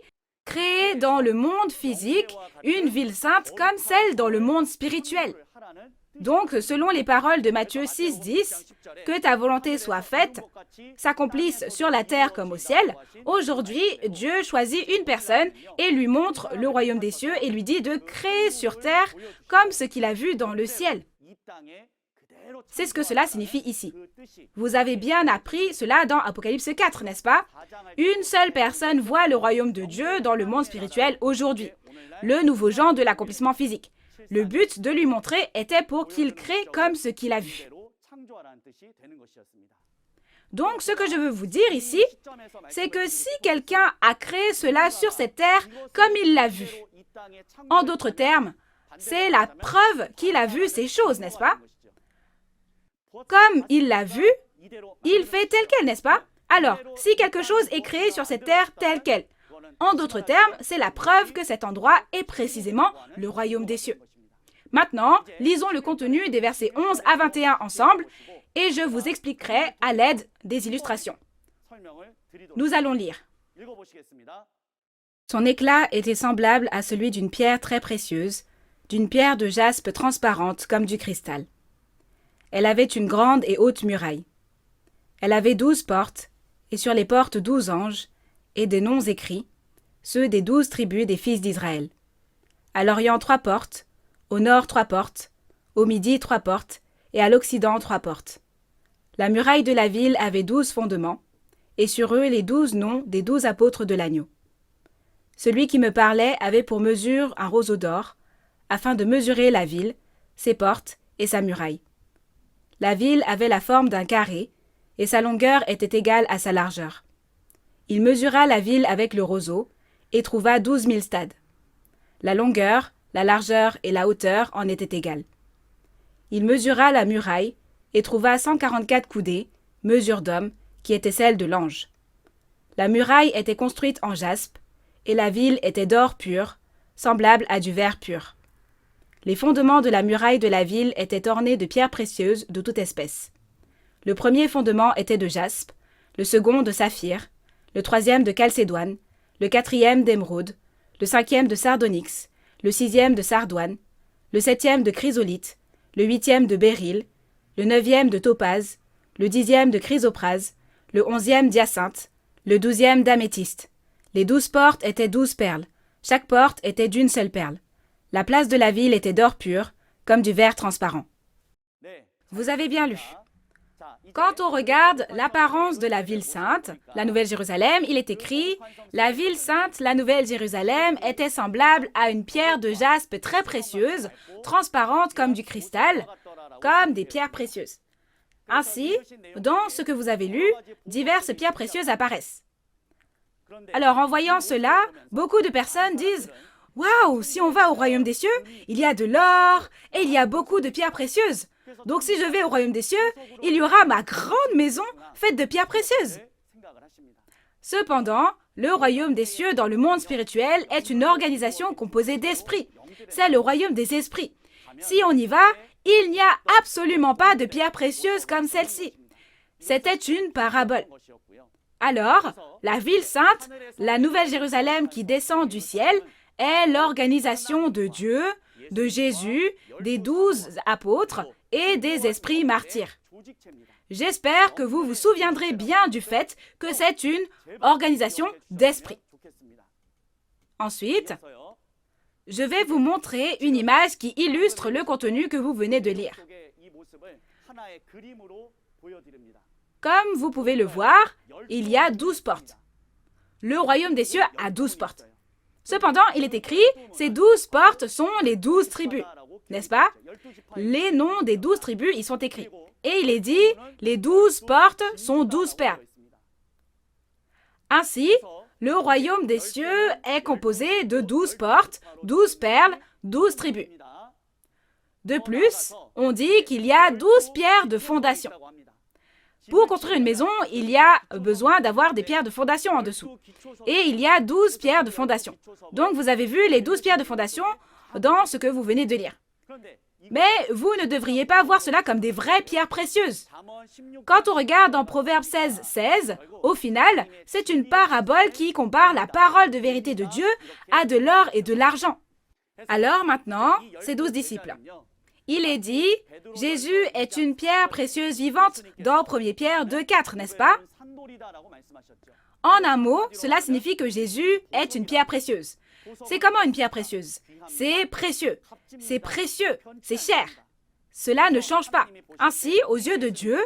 créer dans le monde physique une ville sainte comme celle dans le monde spirituel. Donc, selon les paroles de Matthieu 6,10, que ta volonté soit faite, s'accomplisse sur la terre comme au ciel. Aujourd'hui, Dieu choisit une personne et lui montre le royaume des cieux et lui dit de créer sur terre comme ce qu'il a vu dans le ciel. C'est ce que cela signifie ici. Vous avez bien appris cela dans Apocalypse 4, n'est-ce pas? Une seule personne voit le royaume de Dieu dans le monde spirituel aujourd'hui, le nouveau genre de l'accomplissement physique. Le but de lui montrer était pour qu'il crée comme ce qu'il a vu. Donc, ce que je veux vous dire ici, c'est que si quelqu'un a créé cela sur cette terre comme il l'a vu, en d'autres termes, c'est la preuve qu'il a vu ces choses, n'est-ce pas? Comme il l'a vu, il fait tel quel, n'est-ce pas? Alors, si quelque chose est créé sur cette terre tel quel, en d'autres termes, c'est la preuve que cet endroit est précisément le royaume des cieux. Maintenant, lisons le contenu des versets 11 à 21 ensemble et je vous expliquerai à l'aide des illustrations. Nous allons lire. Son éclat était semblable à celui d'une pierre très précieuse, d'une pierre de jaspe transparente comme du cristal. Elle avait une grande et haute muraille. Elle avait 12 portes, et sur les portes 12 anges, et des noms écrits, ceux des 12 tribus des fils d'Israël. À l'Orient 3 portes, au Nord 3 portes, au Midi 3 portes, et à l'Occident 3 portes. La muraille de la ville avait 12 fondements, et sur eux les 12 noms des 12 apôtres de l'agneau. Celui qui me parlait avait pour mesure un roseau d'or, afin de mesurer la ville, ses portes et sa muraille. La ville avait la forme d'un carré, et sa longueur était égale à sa largeur. Il mesura la ville avec le roseau, et trouva 12 000 stades. La longueur, la largeur et la hauteur en étaient égales. Il mesura la muraille, et trouva 144 coudées, mesure d'homme, qui était celle de l'ange. La muraille était construite en jaspe, et la ville était d'or pur, semblable à du verre pur. Les fondements de la muraille de la ville étaient ornés de pierres précieuses de toute espèce. Le premier fondement était de jaspe, le second de saphir, le troisième de chalcédoine, le quatrième d'émeraude, le cinquième de sardonyx, le sixième de sardoine, le septième de chrysolite, le huitième de béryl, le 9e de topaze, le 10e de chrysoprase, le 11e d'hyacinthe, le 12e d'améthyste. Les 12 portes étaient 12 perles. Chaque porte était d'une seule perle. La place de la ville était d'or pur, comme du verre transparent. Vous avez bien lu. Quand on regarde l'apparence de la ville sainte, la Nouvelle Jérusalem, il est écrit « La ville sainte, la Nouvelle Jérusalem, était semblable à une pierre de jaspe très précieuse, transparente comme du cristal, comme des pierres précieuses. » Ainsi, dans ce que vous avez lu, diverses pierres précieuses apparaissent. Alors, en voyant cela, beaucoup de personnes disent « Waouh, si on va au royaume des cieux, il y a de l'or et il y a beaucoup de pierres précieuses. Donc si je vais au royaume des cieux, il y aura ma grande maison faite de pierres précieuses. » Cependant, le royaume des cieux dans le monde spirituel est une organisation composée d'esprits. C'est le royaume des esprits. Si on y va, il n'y a absolument pas de pierres précieuses comme celle-ci. C'était une parabole. Alors, la ville sainte, la Nouvelle Jérusalem qui descend du ciel, est l'organisation de Dieu, de Jésus, des 12 apôtres et des esprits martyrs. J'espère que vous vous souviendrez bien du fait que c'est une organisation d'esprit. Ensuite, je vais vous montrer une image qui illustre le contenu que vous venez de lire. Comme vous pouvez le voir, il y a 12 portes. Le royaume des cieux a 12 portes. Cependant, il est écrit, ces 12 portes sont les 12 tribus, n'est-ce pas? Les noms des 12 tribus y sont écrits. Et il est dit, les 12 portes sont 12 perles. Ainsi, le royaume des cieux est composé de 12 portes, 12 perles, 12 tribus. De plus, on dit qu'il y a 12 pierres de fondation. Pour construire une maison, il y a besoin d'avoir des pierres de fondation en dessous. Et il y a 12 pierres de fondation. Donc, vous avez vu les 12 pierres de fondation dans ce que vous venez de lire. Mais vous ne devriez pas voir cela comme des vraies pierres précieuses. Quand on regarde dans Proverbe 16, 16, au final, c'est une parabole qui compare la parole de vérité de Dieu à de l'or et de l'argent. Alors maintenant, ces 12 disciples. Il est dit, Jésus est une pierre précieuse vivante dans 1 Pierre 2, 4, n'est-ce pas? En un mot, cela signifie que Jésus est une pierre précieuse. C'est comment une pierre précieuse? C'est précieux, c'est cher. Cela ne change pas. Ainsi, aux yeux de Dieu,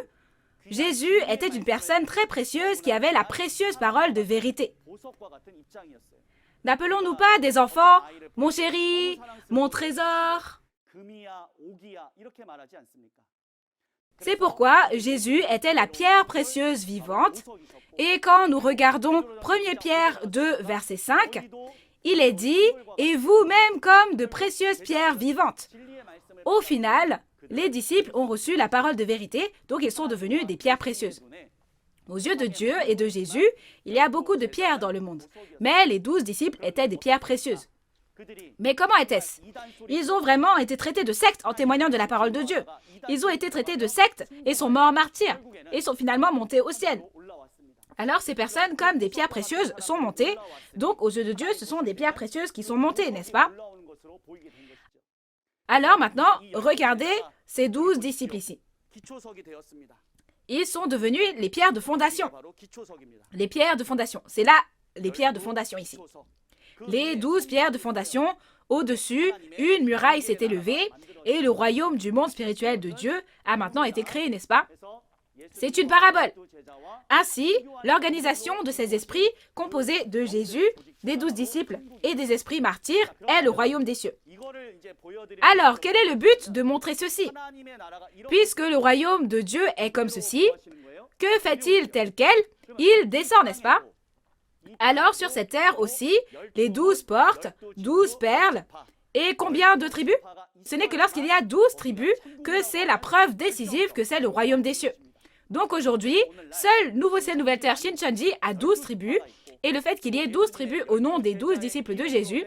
Jésus était une personne très précieuse qui avait la précieuse parole de vérité. N'appelons-nous pas des enfants « mon chéri »,« mon trésor ». C'est pourquoi Jésus était la pierre précieuse vivante. Et quand nous regardons 1 Pierre 2, verset 5, il est dit « Et vous-même comme de précieuses pierres vivantes ». Au final, les disciples ont reçu la parole de vérité, donc ils sont devenus des pierres précieuses. Aux yeux de Dieu et de Jésus, il y a beaucoup de pierres dans le monde. Mais les 12 disciples étaient des pierres précieuses. Mais comment était-ce? Ils ont vraiment été traités de sectes en témoignant de la parole de Dieu. Ils ont été traités de sectes et sont morts martyrs et sont finalement montés au ciel. Alors ces personnes, comme des pierres précieuses, sont montées. Donc aux yeux de Dieu, ce sont des pierres précieuses qui sont montées, n'est-ce pas? Alors maintenant, regardez ces 12 disciples ici. Ils sont devenus les pierres de fondation. Les pierres de fondation. C'est là les pierres de fondation ici. Les 12 pierres de fondation, au-dessus, une muraille s'est élevée et le royaume du monde spirituel de Dieu a maintenant été créé, n'est-ce pas? C'est une parabole. Ainsi, l'organisation de ces esprits, composés de Jésus, des 12 disciples et des esprits martyrs, est le royaume des cieux. Alors, quel est le but de montrer ceci? Puisque le royaume de Dieu est comme ceci, que fait-il tel quel? Il descend, n'est-ce pas? Alors, sur cette terre aussi, les 12 portes, 12 perles, et combien de tribus? Ce n'est que lorsqu'il y a 12 tribus que c'est la preuve décisive que c'est le royaume des cieux. Donc aujourd'hui, seul Nouveau Ciel, Nouvelle Terre, Shincheonji a 12 tribus, et le fait qu'il y ait 12 tribus au nom des 12 disciples de Jésus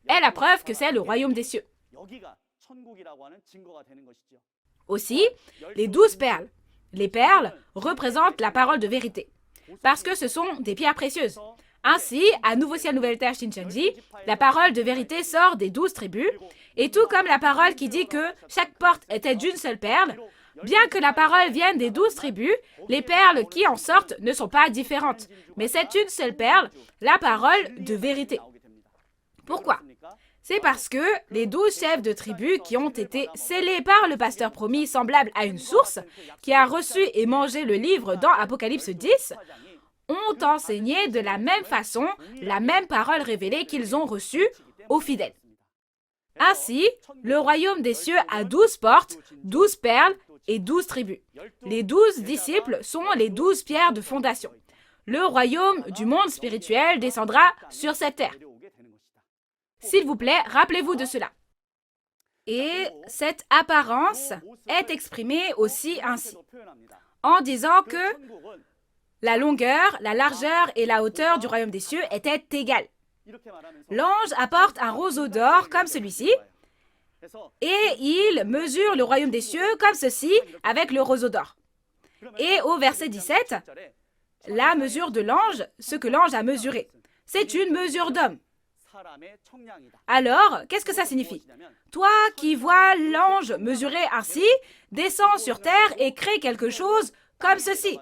est la preuve que c'est le royaume des cieux. Aussi, les 12 perles. Les perles représentent la parole de vérité, parce que ce sont des pierres précieuses. Ainsi, à Nouveau Ciel, Nouvelle Terre, Shincheonji, la parole de vérité sort des 12 tribus, et tout comme la parole qui dit que chaque porte était d'une seule perle, Bien que la parole vienne des 12 tribus, les perles qui en sortent ne sont pas différentes. Mais c'est une seule perle, la parole de vérité. Pourquoi? C'est parce que les 12 chefs de tribus qui ont été scellés par le pasteur promis semblable à une source, qui a reçu et mangé le livre dans Apocalypse 10, ont enseigné de la même façon la même parole révélée qu'ils ont reçue aux fidèles. Ainsi, le royaume des cieux a 12 portes, 12 perles et 12 tribus. Les 12 disciples sont les 12 pierres de fondation. Le royaume du monde spirituel descendra sur cette terre. S'il vous plaît, rappelez-vous de cela. Et cette apparence est exprimée aussi ainsi, en disant que la longueur, la largeur et la hauteur du royaume des cieux étaient égales. L'ange apporte un roseau d'or comme celui-ci, et il mesure le royaume des cieux comme ceci avec le roseau d'or. Et au verset 17, la mesure de l'ange, ce que l'ange a mesuré, c'est une mesure d'homme. Alors, qu'est-ce que ça signifie? Toi qui vois l'ange mesurer ainsi, descends sur terre et crée quelque chose comme ceci.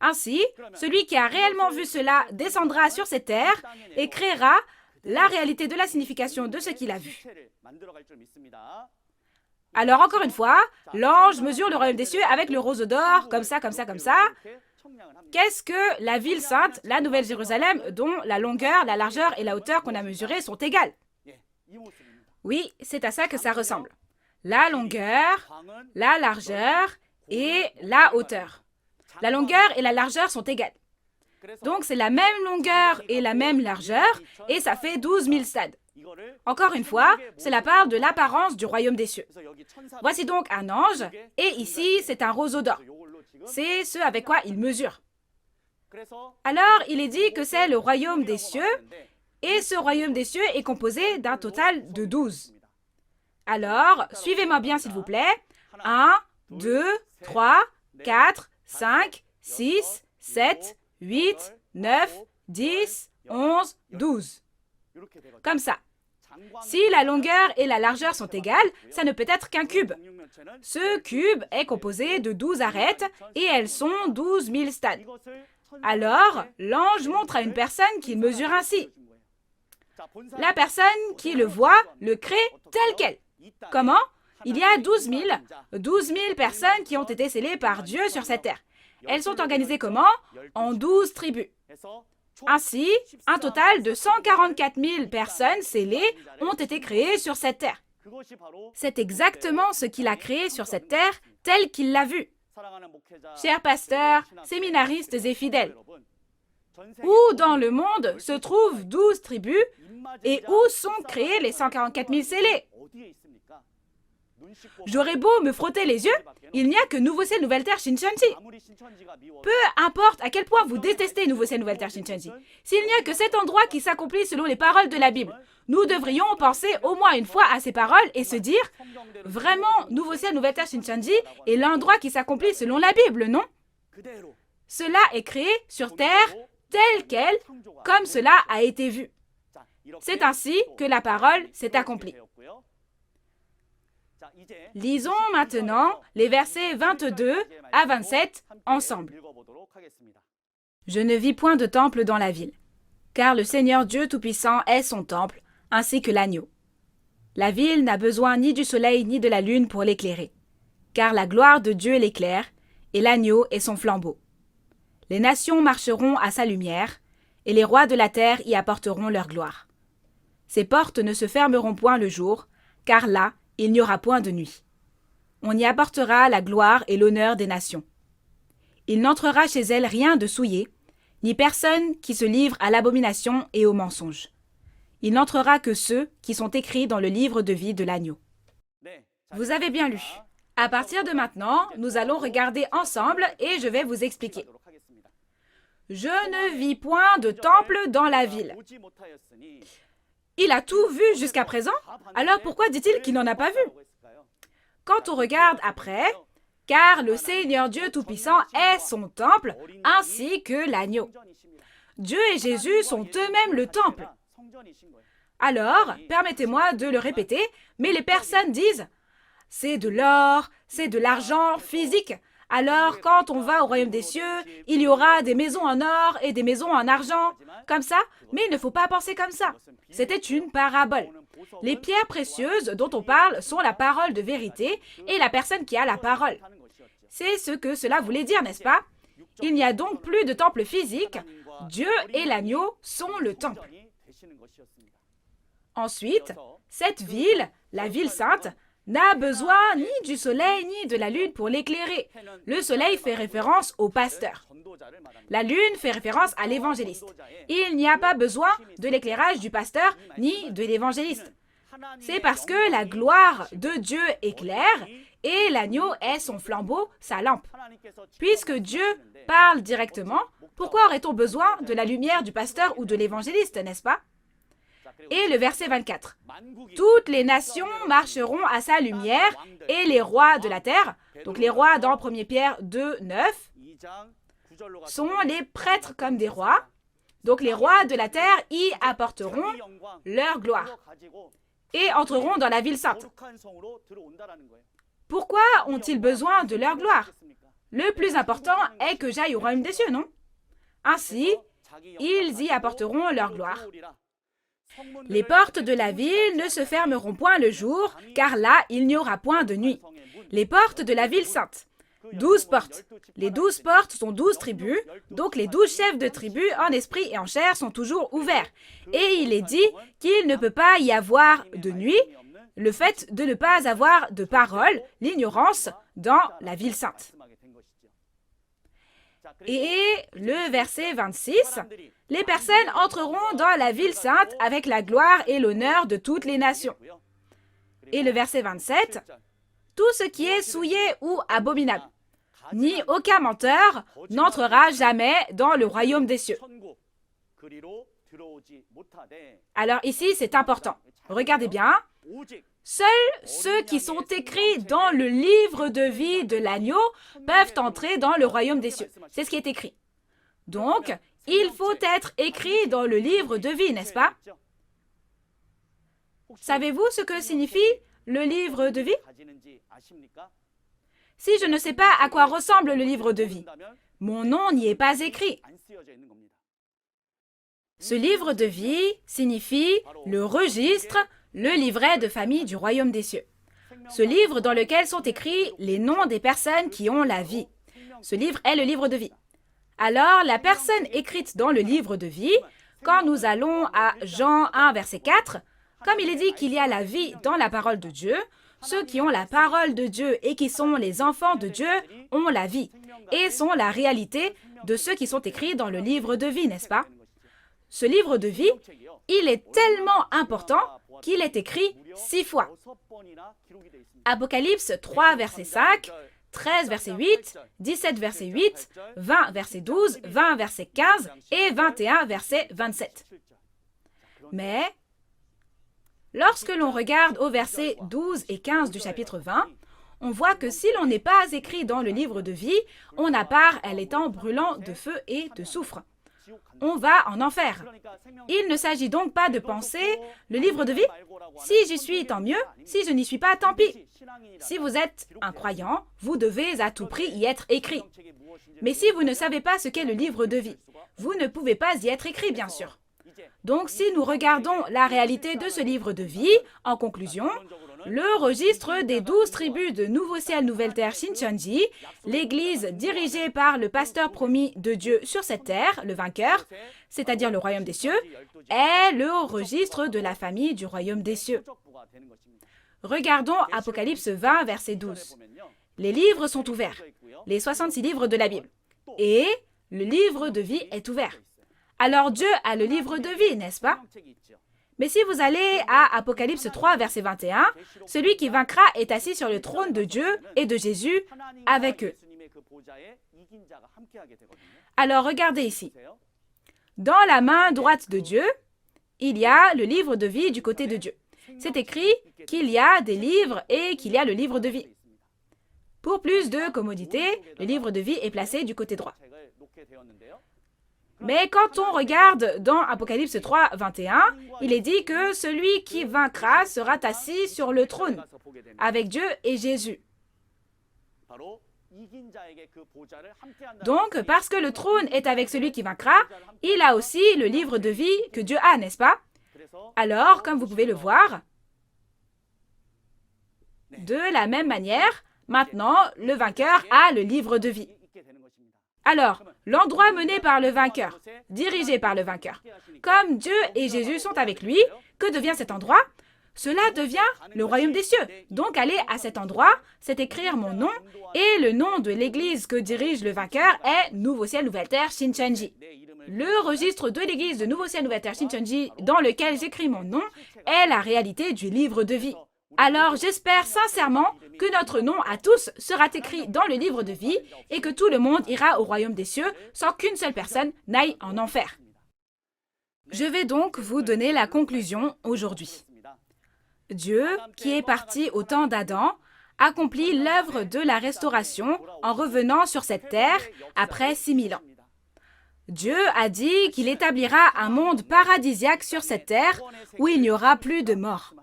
Ainsi, celui qui a réellement vu cela descendra sur cette terre et créera la réalité de la signification de ce qu'il a vu. Alors, encore une fois, l'ange mesure le royaume des cieux avec le roseau d'or, comme ça, comme ça, comme ça. Qu'est-ce que la ville sainte, la Nouvelle Jérusalem, dont la longueur, la largeur et la hauteur qu'on a mesurées sont égales? Oui, c'est à ça que ça ressemble. La longueur, la largeur et la hauteur. La longueur et la largeur sont égales. Donc, c'est la même longueur et la même largeur, et ça fait 12 000 stades. Encore une fois, cela parle de l'apparence du royaume des cieux. Voici donc un ange, et ici, c'est un roseau d'or. C'est ce avec quoi il mesure. Alors, il est dit que c'est le royaume des cieux, et ce royaume des cieux est composé d'un total de 12. Alors, suivez-moi bien s'il vous plaît. 1, 2, 3, 4, 5, 6, 7, 8, 9, 10, 11, 12. Comme ça. Si la longueur et la largeur sont égales, ça ne peut être qu'un cube. Ce cube est composé de 12 arêtes et elles sont 12 000 stades. Alors, l'ange montre à une personne qu'il mesure ainsi. La personne qui le voit le crée tel quel. Comment? Il y a 12 000 personnes qui ont été scellées par Dieu sur cette terre. Elles sont organisées comment? En 12 tribus. Ainsi, un total de 144 000 personnes scellées ont été créées sur cette terre. C'est exactement ce qu'il a créé sur cette terre tel qu'il l'a vu. Chers pasteurs, séminaristes et fidèles, où dans le monde se trouvent 12 tribus et où sont créés les 144 000 scellés? J'aurais beau me frotter les yeux, il n'y a que Nouveau Ciel, Nouvelle Terre, Shincheonji. Peu importe à quel point vous détestez Nouveau Ciel, Nouvelle Terre, Shincheonji, s'il n'y a que cet endroit qui s'accomplit selon les paroles de la Bible, nous devrions penser au moins une fois à ces paroles et se dire, vraiment, Nouveau Ciel, Nouvelle Terre, Shincheonji est l'endroit qui s'accomplit selon la Bible, non? Cela est créé sur terre tel quel, comme cela a été vu. C'est ainsi que la parole s'est accomplie. Lisons maintenant les versets 22 à 27 ensemble. Je ne vis point de temple dans la ville, car le Seigneur Dieu Tout-Puissant est son temple, ainsi que l'agneau. La ville n'a besoin ni du soleil ni de la lune pour l'éclairer, car la gloire de Dieu l'éclaire, et l'agneau est son flambeau. Les nations marcheront à sa lumière, et les rois de la terre y apporteront leur gloire. Ses portes ne se fermeront point le jour, car là, il n'y aura point de nuit. On y apportera la gloire et l'honneur des nations. Il n'entrera chez elles rien de souillé, ni personne qui se livre à l'abomination et au mensonge. Il n'entrera que ceux qui sont écrits dans le livre de vie de l'agneau. Vous avez bien lu. À partir de maintenant, nous allons regarder ensemble et je vais vous expliquer. Je ne vis point de temple dans la ville. Il a tout vu jusqu'à présent, alors pourquoi dit-il qu'il n'en a pas vu? Quand on regarde après, car le Seigneur Dieu Tout-Puissant est son temple, ainsi que l'agneau. Dieu et Jésus sont eux-mêmes le temple. Alors, permettez-moi de le répéter, mais les personnes disent c'est de l'or, c'est de l'argent physique. Alors, quand on va au royaume des cieux, il y aura des maisons en or et des maisons en argent, comme ça, mais il ne faut pas penser comme ça. C'était une parabole. Les pierres précieuses dont on parle sont la parole de vérité et la personne qui a la parole. C'est ce que cela voulait dire, n'est-ce pas? Il n'y a donc plus de temple physique. Dieu et l'agneau sont le temple. Ensuite, cette ville, la ville sainte, n'a besoin ni du soleil ni de la lune pour l'éclairer. Le soleil fait référence au pasteur. La lune fait référence à l'évangéliste. Il n'y a pas besoin de l'éclairage du pasteur ni de l'évangéliste. C'est parce que la gloire de Dieu éclaire et l'agneau est son flambeau, sa lampe. Puisque Dieu parle directement, pourquoi aurait-on besoin de la lumière du pasteur ou de l'évangéliste, n'est-ce pas? Et le verset 24. Toutes les nations marcheront à sa lumière et les rois de la terre, donc les rois dans 1 Pierre 2, 9, sont les prêtres comme des rois. Donc les rois de la terre y apporteront leur gloire et entreront dans la ville sainte. Pourquoi ont-ils besoin de leur gloire? Le plus important est que j'aille au royaume des cieux, non? Ainsi, ils y apporteront leur gloire. Les portes de la ville ne se fermeront point le jour, car là, il n'y aura point de nuit. Les portes de la ville sainte. 12 portes. Les 12 portes sont 12 tribus, donc les 12 chefs de tribus en esprit et en chair sont toujours ouverts. Et il est dit qu'il ne peut pas y avoir de nuit, le fait de ne pas avoir de parole, l'ignorance dans la ville sainte. Et le verset 26, les personnes entreront dans la ville sainte avec la gloire et l'honneur de toutes les nations. Et le verset 27, tout ce qui est souillé ou abominable, ni aucun menteur n'entrera jamais dans le royaume des cieux. Alors ici, c'est important. Regardez bien. Seuls ceux qui sont écrits dans le livre de vie de l'agneau peuvent entrer dans le royaume des cieux. C'est ce qui est écrit. Donc, il faut être écrit dans le livre de vie, n'est-ce pas? Savez-vous ce que signifie le livre de vie? Si je ne sais pas à quoi ressemble le livre de vie, mon nom n'y est pas écrit. Ce livre de vie signifie le registre, le livret de famille du royaume des cieux. Ce livre dans lequel sont écrits les noms des personnes qui ont la vie. Ce livre est le livre de vie. Alors, la personne écrite dans le livre de vie, quand nous allons à Jean 1, verset 4, comme il est dit qu'il y a la vie dans la parole de Dieu, ceux qui ont la parole de Dieu et qui sont les enfants de Dieu ont la vie et sont la réalité de ceux qui sont écrits dans le livre de vie, n'est-ce pas? Ce livre de vie, il est tellement important qu'il est écrit 6 fois. Apocalypse 3, verset 5, 13, verset 8, 17, verset 8, 20, verset 12, 20, verset 15 et 21, verset 27. Mais, lorsque l'on regarde au verset 12 et 15 du chapitre 20, on voit que si l'on n'est pas écrit dans le livre de vie, on a part à l'étang brûlant de feu et de soufre. On va en enfer. Il ne s'agit donc pas de penser le livre de vie. Si j'y suis, tant mieux. Si je n'y suis pas, tant pis. Si vous êtes un croyant, vous devez à tout prix y être écrit. Mais si vous ne savez pas ce qu'est le livre de vie, vous ne pouvez pas y être écrit, bien sûr. Donc, si nous regardons la réalité de ce livre de vie, en conclusion, le registre des 12 tribus de Nouveau Ciel, Nouvelle Terre, Shincheonji, l'église dirigée par le pasteur promis de Dieu sur cette terre, le vainqueur, c'est-à-dire le royaume des cieux, est le registre de la famille du royaume des cieux. Regardons Apocalypse 20, verset 12. Les livres sont ouverts, les 66 livres de la Bible, et le livre de vie est ouvert. Alors Dieu a le livre de vie, n'est-ce pas? Mais si vous allez à Apocalypse 3, verset 21, celui qui vaincra est assis sur le trône de Dieu et de Jésus avec eux. Alors regardez ici. Dans la main droite de Dieu, il y a le livre de vie du côté de Dieu. C'est écrit qu'il y a des livres et qu'il y a le livre de vie. Pour plus de commodité, le livre de vie est placé du côté droit. Mais quand on regarde dans Apocalypse 3, 21, il est dit que celui qui vaincra sera assis sur le trône avec Dieu et Jésus. Donc, parce que le trône est avec celui qui vaincra, il a aussi le livre de vie que Dieu a, n'est-ce pas? Alors, comme vous pouvez le voir, de la même manière, maintenant, le vainqueur a le livre de vie. Alors, l'endroit mené par le vainqueur, dirigé par le vainqueur, comme Dieu et Jésus sont avec lui, que devient cet endroit? Cela devient le royaume des cieux. Donc, aller à cet endroit, c'est écrire mon nom, et le nom de l'église que dirige le vainqueur est Nouveau Ciel, Nouvelle Terre, Shincheonji. Le registre de l'église de Nouveau Ciel, Nouvelle Terre, Shincheonji, dans lequel j'écris mon nom, est la réalité du livre de vie. Alors, j'espère sincèrement que notre nom à tous sera écrit dans le livre de vie et que tout le monde ira au royaume des cieux sans qu'une seule personne n'aille en enfer. Je vais donc vous donner la conclusion aujourd'hui. Dieu, qui est parti au temps d'Adam, accomplit l'œuvre de la restauration en revenant sur cette terre après 6000 ans. Dieu a dit qu'il établira un monde paradisiaque sur cette terre où il n'y aura plus de mort.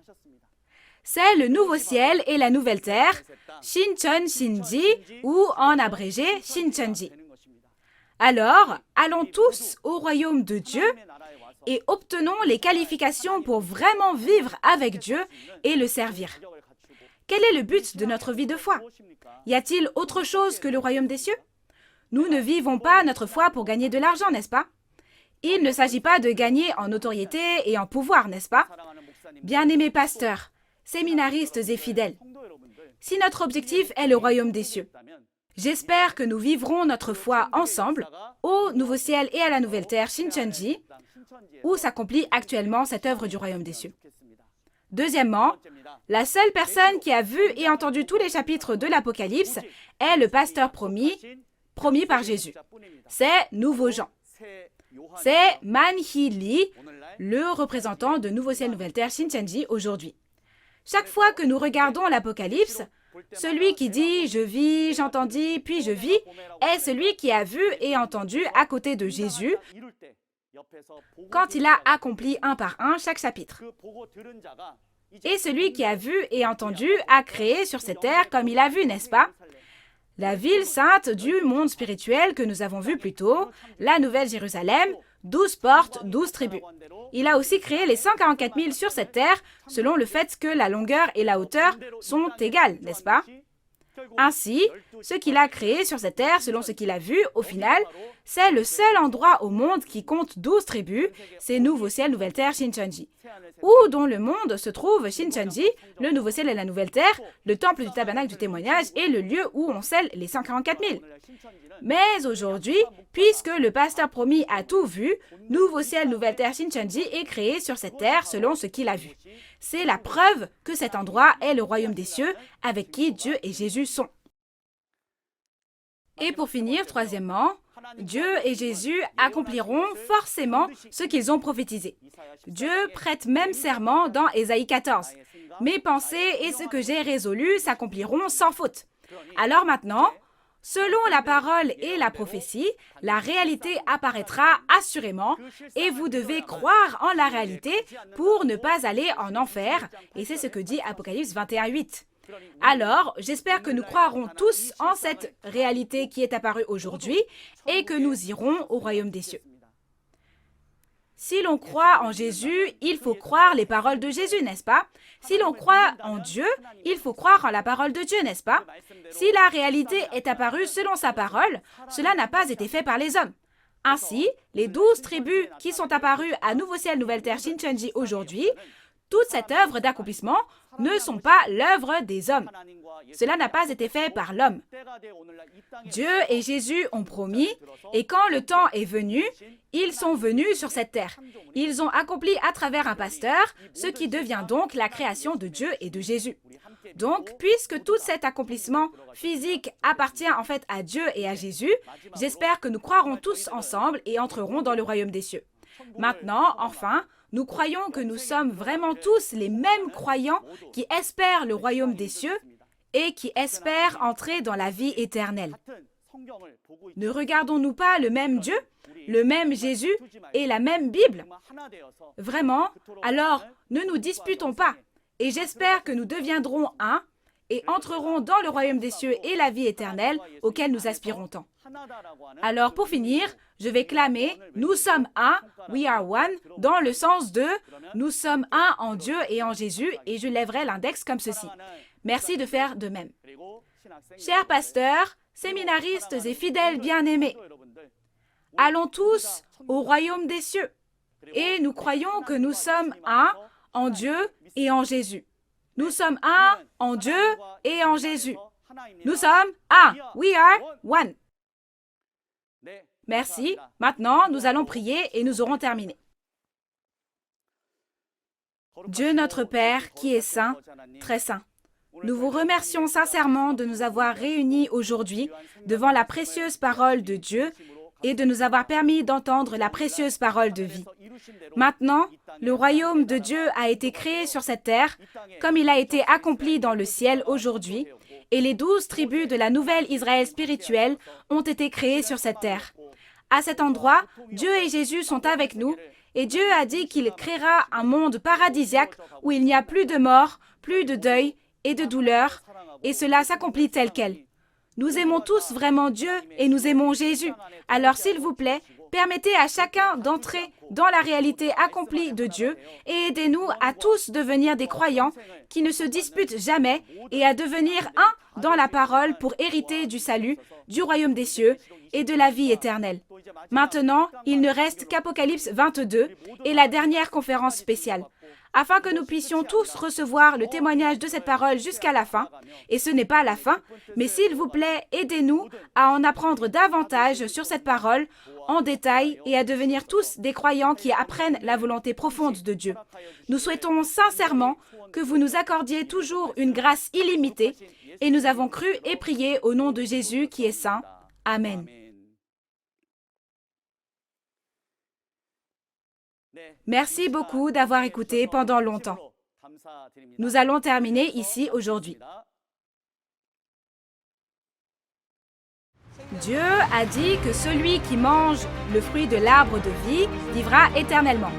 C'est le nouveau ciel et la nouvelle terre, Shincheon-shinji, ou en abrégé, Shincheonji. Alors, allons tous au royaume de Dieu et obtenons les qualifications pour vraiment vivre avec Dieu et le servir. Quel est le but de notre vie de foi? Y a-t-il autre chose que le royaume des cieux? Nous ne vivons pas notre foi pour gagner de l'argent, n'est-ce pas? Il ne s'agit pas de gagner en notoriété et en pouvoir, n'est-ce pas? Bien-aimés pasteurs, séminaristes et fidèles, si notre objectif est le royaume des cieux, j'espère que nous vivrons notre foi ensemble au nouveau ciel et à la nouvelle terre, Shincheonji, où s'accomplit actuellement cette œuvre du royaume des cieux. Deuxièmement, la seule personne qui a vu et entendu tous les chapitres de l'Apocalypse est le pasteur promis par Jésus. C'est Nouveau Jean. C'est Man Hee-lee, le représentant de Nouveau Ciel, Nouvelle Terre, Shincheonji aujourd'hui. Chaque fois que nous regardons l'Apocalypse, celui qui dit « je vis, j'entendis, puis je vis » est celui qui a vu et entendu à côté de Jésus quand il a accompli un par un chaque chapitre. Et celui qui a vu et entendu a créé sur cette terre comme il a vu, n'est-ce pas? La ville sainte du monde spirituel que nous avons vu plus tôt, la Nouvelle Jérusalem, 12 portes, 12 tribus. Il a aussi créé les 144 000 sur cette terre, selon le fait que la longueur et la hauteur sont égales, n'est-ce pas? Ainsi, ce qu'il a créé sur cette terre, selon ce qu'il a vu, au final, c'est le seul endroit au monde qui compte 12 tribus, c'est Nouveau Ciel, Nouvelle Terre, Shincheonji. Où dans le monde se trouve Shincheonji, le Nouveau Ciel et la Nouvelle Terre, le temple du tabernacle du témoignage et le lieu où on scelle les 144 000. Mais aujourd'hui, puisque le pasteur promis a tout vu, Nouveau Ciel, Nouvelle Terre, Shincheonji est créé sur cette terre selon ce qu'il a vu. C'est la preuve que cet endroit est le royaume des cieux avec qui Dieu et Jésus sont. Et pour finir, troisièmement, Dieu et Jésus accompliront forcément ce qu'ils ont prophétisé. Dieu prête même serment dans Ésaïe 14. Mes pensées et ce que j'ai résolu s'accompliront sans faute. Alors maintenant, selon la parole et la prophétie, la réalité apparaîtra assurément et vous devez croire en la réalité pour ne pas aller en enfer. Et c'est ce que dit Apocalypse 21:8. Alors, j'espère que nous croirons tous en cette réalité qui est apparue aujourd'hui et que nous irons au royaume des cieux. Si l'on croit en Jésus, il faut croire les paroles de Jésus, n'est-ce pas? Si l'on croit en Dieu, il faut croire en la parole de Dieu, n'est-ce pas? Si la réalité est apparue selon sa parole, cela n'a pas été fait par les hommes. Ainsi, les 12 tribus qui sont apparues à Nouveau Ciel, Nouvelle Terre, Shincheonji aujourd'hui, toute cette œuvre d'accomplissement ne sont pas l'œuvre des hommes. Cela n'a pas été fait par l'homme. Dieu et Jésus ont promis, et quand le temps est venu, ils sont venus sur cette terre. Ils ont accompli à travers un pasteur, ce qui devient donc la création de Dieu et de Jésus. Donc, puisque tout cet accomplissement physique appartient en fait à Dieu et à Jésus, j'espère que nous croirons tous ensemble et entrerons dans le royaume des cieux. Maintenant, enfin, nous croyons que nous sommes vraiment tous les mêmes croyants qui espèrent le royaume des cieux et qui espèrent entrer dans la vie éternelle. Ne regardons-nous pas le même Dieu? le même Jésus et la même Bible? Vraiment? Alors, ne nous disputons pas. Et j'espère que nous deviendrons un et entrerons dans le royaume des cieux et la vie éternelle auquel nous aspirons tant. Alors, pour finir, je vais clamer « Nous sommes un, we are one » dans le sens de « Nous sommes un en Dieu et en Jésus » et je lèverai l'index comme ceci. Merci de faire de même. Chers pasteurs, séminaristes et fidèles bien-aimés, allons tous au royaume des cieux et nous croyons que nous sommes un en Dieu et en Jésus. Nous sommes un en Dieu et en Jésus. Nous sommes un. We are one. Merci. Maintenant, nous allons prier et nous aurons terminé. Dieu notre Père, qui est saint, très saint, nous vous remercions sincèrement de nous avoir réunis aujourd'hui devant la précieuse parole de Dieu et de nous avoir permis d'entendre la précieuse parole de vie. Maintenant, le royaume de Dieu a été créé sur cette terre, comme il a été accompli dans le ciel aujourd'hui, et les 12 tribus de la nouvelle Israël spirituelle ont été créées sur cette terre. À cet endroit, Dieu et Jésus sont avec nous, et Dieu a dit qu'il créera un monde paradisiaque où il n'y a plus de mort, plus de deuil et de douleur, et cela s'accomplit tel quel. Nous aimons tous vraiment Dieu et nous aimons Jésus. Alors, s'il vous plaît, permettez à chacun d'entrer dans la réalité accomplie de Dieu et aidez-nous à tous devenir des croyants qui ne se disputent jamais et à devenir un dans la parole pour hériter du salut, du royaume des cieux et de la vie éternelle. Maintenant, il ne reste qu'Apocalypse 22 et la dernière conférence spéciale, afin que nous puissions tous recevoir le témoignage de cette parole jusqu'à la fin. Et ce n'est pas la fin, mais s'il vous plaît, aidez-nous à en apprendre davantage sur cette parole en détail et à devenir tous des croyants qui apprennent la volonté profonde de Dieu. Nous souhaitons sincèrement que vous nous accordiez toujours une grâce illimitée et nous avons cru et prié au nom de Jésus qui est saint. Amen. Merci beaucoup d'avoir écouté pendant longtemps. Nous allons terminer ici aujourd'hui. Dieu a dit que celui qui mange le fruit de l'arbre de vie vivra éternellement,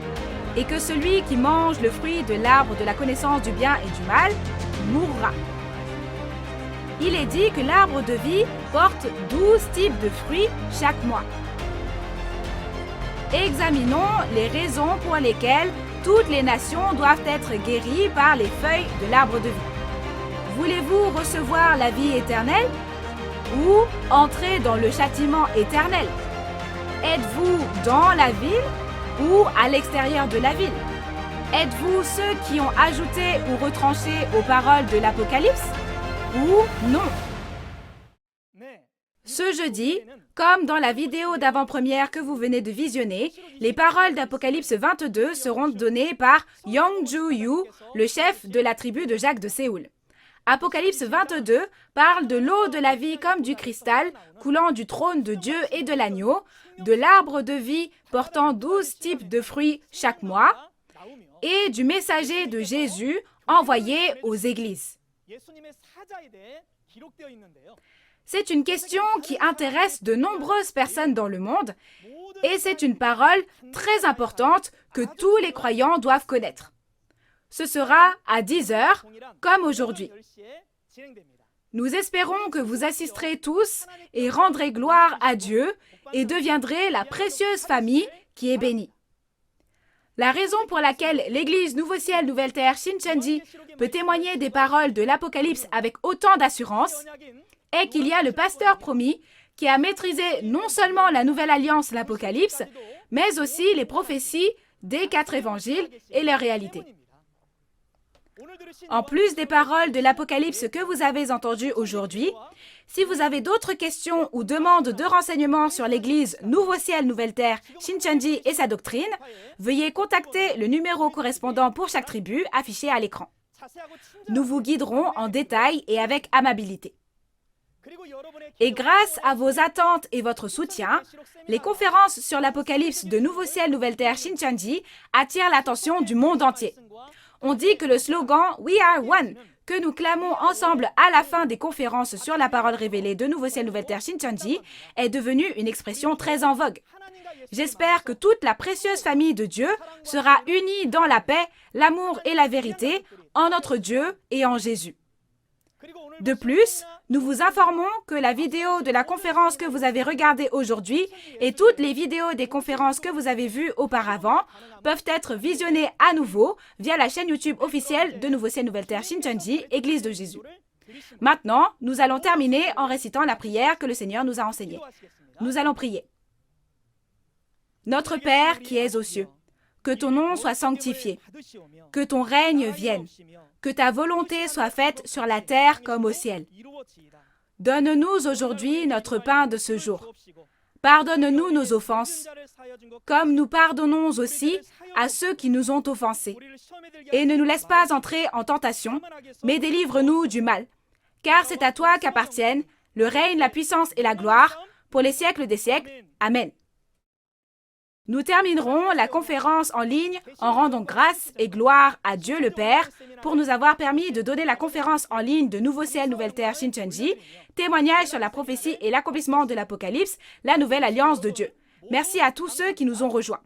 et que celui qui mange le fruit de l'arbre de la connaissance du bien et du mal mourra. Il est dit que l'arbre de vie porte 12 types de fruits chaque mois. Examinons les raisons pour lesquelles toutes les nations doivent être guéries par les feuilles de l'arbre de vie. Voulez-vous recevoir la vie éternelle ou entrer dans le châtiment éternel? Êtes-vous dans la ville ou à l'extérieur de la ville? Êtes-vous ceux qui ont ajouté ou retranché aux paroles de l'Apocalypse ou non? Ce jeudi, comme dans la vidéo d'avant-première que vous venez de visionner, les paroles d'Apocalypse 22 seront données par Young-Ju Yu, le chef de la tribu de Jacques de Séoul. Apocalypse 22 parle de l'eau de la vie comme du cristal coulant du trône de Dieu et de l'agneau, de l'arbre de vie portant 12 types de fruits chaque mois et du messager de Jésus envoyé aux églises. C'est une question qui intéresse de nombreuses personnes dans le monde et c'est une parole très importante que tous les croyants doivent connaître. Ce sera à 10 heures, comme aujourd'hui. Nous espérons que vous assisterez tous et rendrez gloire à Dieu et deviendrez la précieuse famille qui est bénie. La raison pour laquelle l'Église Nouveau Ciel, Nouvelle Terre, Shincheonji peut témoigner des paroles de l'Apocalypse avec autant d'assurance est qu'il y a le pasteur promis qui a maîtrisé non seulement la Nouvelle Alliance, l'Apocalypse, mais aussi les prophéties des 4 évangiles et leurs réalités. En plus des paroles de l'Apocalypse que vous avez entendues aujourd'hui, si vous avez d'autres questions ou demandes de renseignements sur l'Église Nouveau Ciel, Nouvelle Terre, Shincheonji et sa doctrine, veuillez contacter le numéro correspondant pour chaque tribu affiché à l'écran. Nous vous guiderons en détail et avec amabilité. Et grâce à vos attentes et votre soutien, les conférences sur l'Apocalypse de Nouveau Ciel, Nouvelle Terre, Shincheonji attirent l'attention du monde entier. On dit que le slogan « We are one » que nous clamons ensemble à la fin des conférences sur la parole révélée de Nouveau Ciel, Nouvelle Terre Shincheonji est devenu une expression très en vogue. J'espère que toute la précieuse famille de Dieu sera unie dans la paix, l'amour et la vérité en notre Dieu et en Jésus. De plus, nous vous informons que la vidéo de la conférence que vous avez regardée aujourd'hui et toutes les vidéos des conférences que vous avez vues auparavant peuvent être visionnées à nouveau via la chaîne YouTube officielle de Nouveau Ciel Nouvelle Terre Shincheonji, Église de Jésus. Maintenant, nous allons terminer en récitant la prière que le Seigneur nous a enseignée. Nous allons prier. Notre Père qui es aux cieux, que ton nom soit sanctifié, que ton règne vienne, que ta volonté soit faite sur la terre comme au ciel. Donne-nous aujourd'hui notre pain de ce jour. Pardonne-nous nos offenses, comme nous pardonnons aussi à ceux qui nous ont offensés. Et ne nous laisse pas entrer en tentation, mais délivre-nous du mal. Car c'est à toi qu'appartiennent le règne, la puissance et la gloire pour les siècles des siècles. Amen. Nous terminerons la conférence en ligne en rendant grâce et gloire à Dieu le Père pour nous avoir permis de donner la conférence en ligne de Nouveau Ciel, Nouvelle Terre Shincheonji, témoignage sur la prophétie et l'accomplissement de l'Apocalypse, la nouvelle alliance de Dieu. Merci à tous ceux qui nous ont rejoints.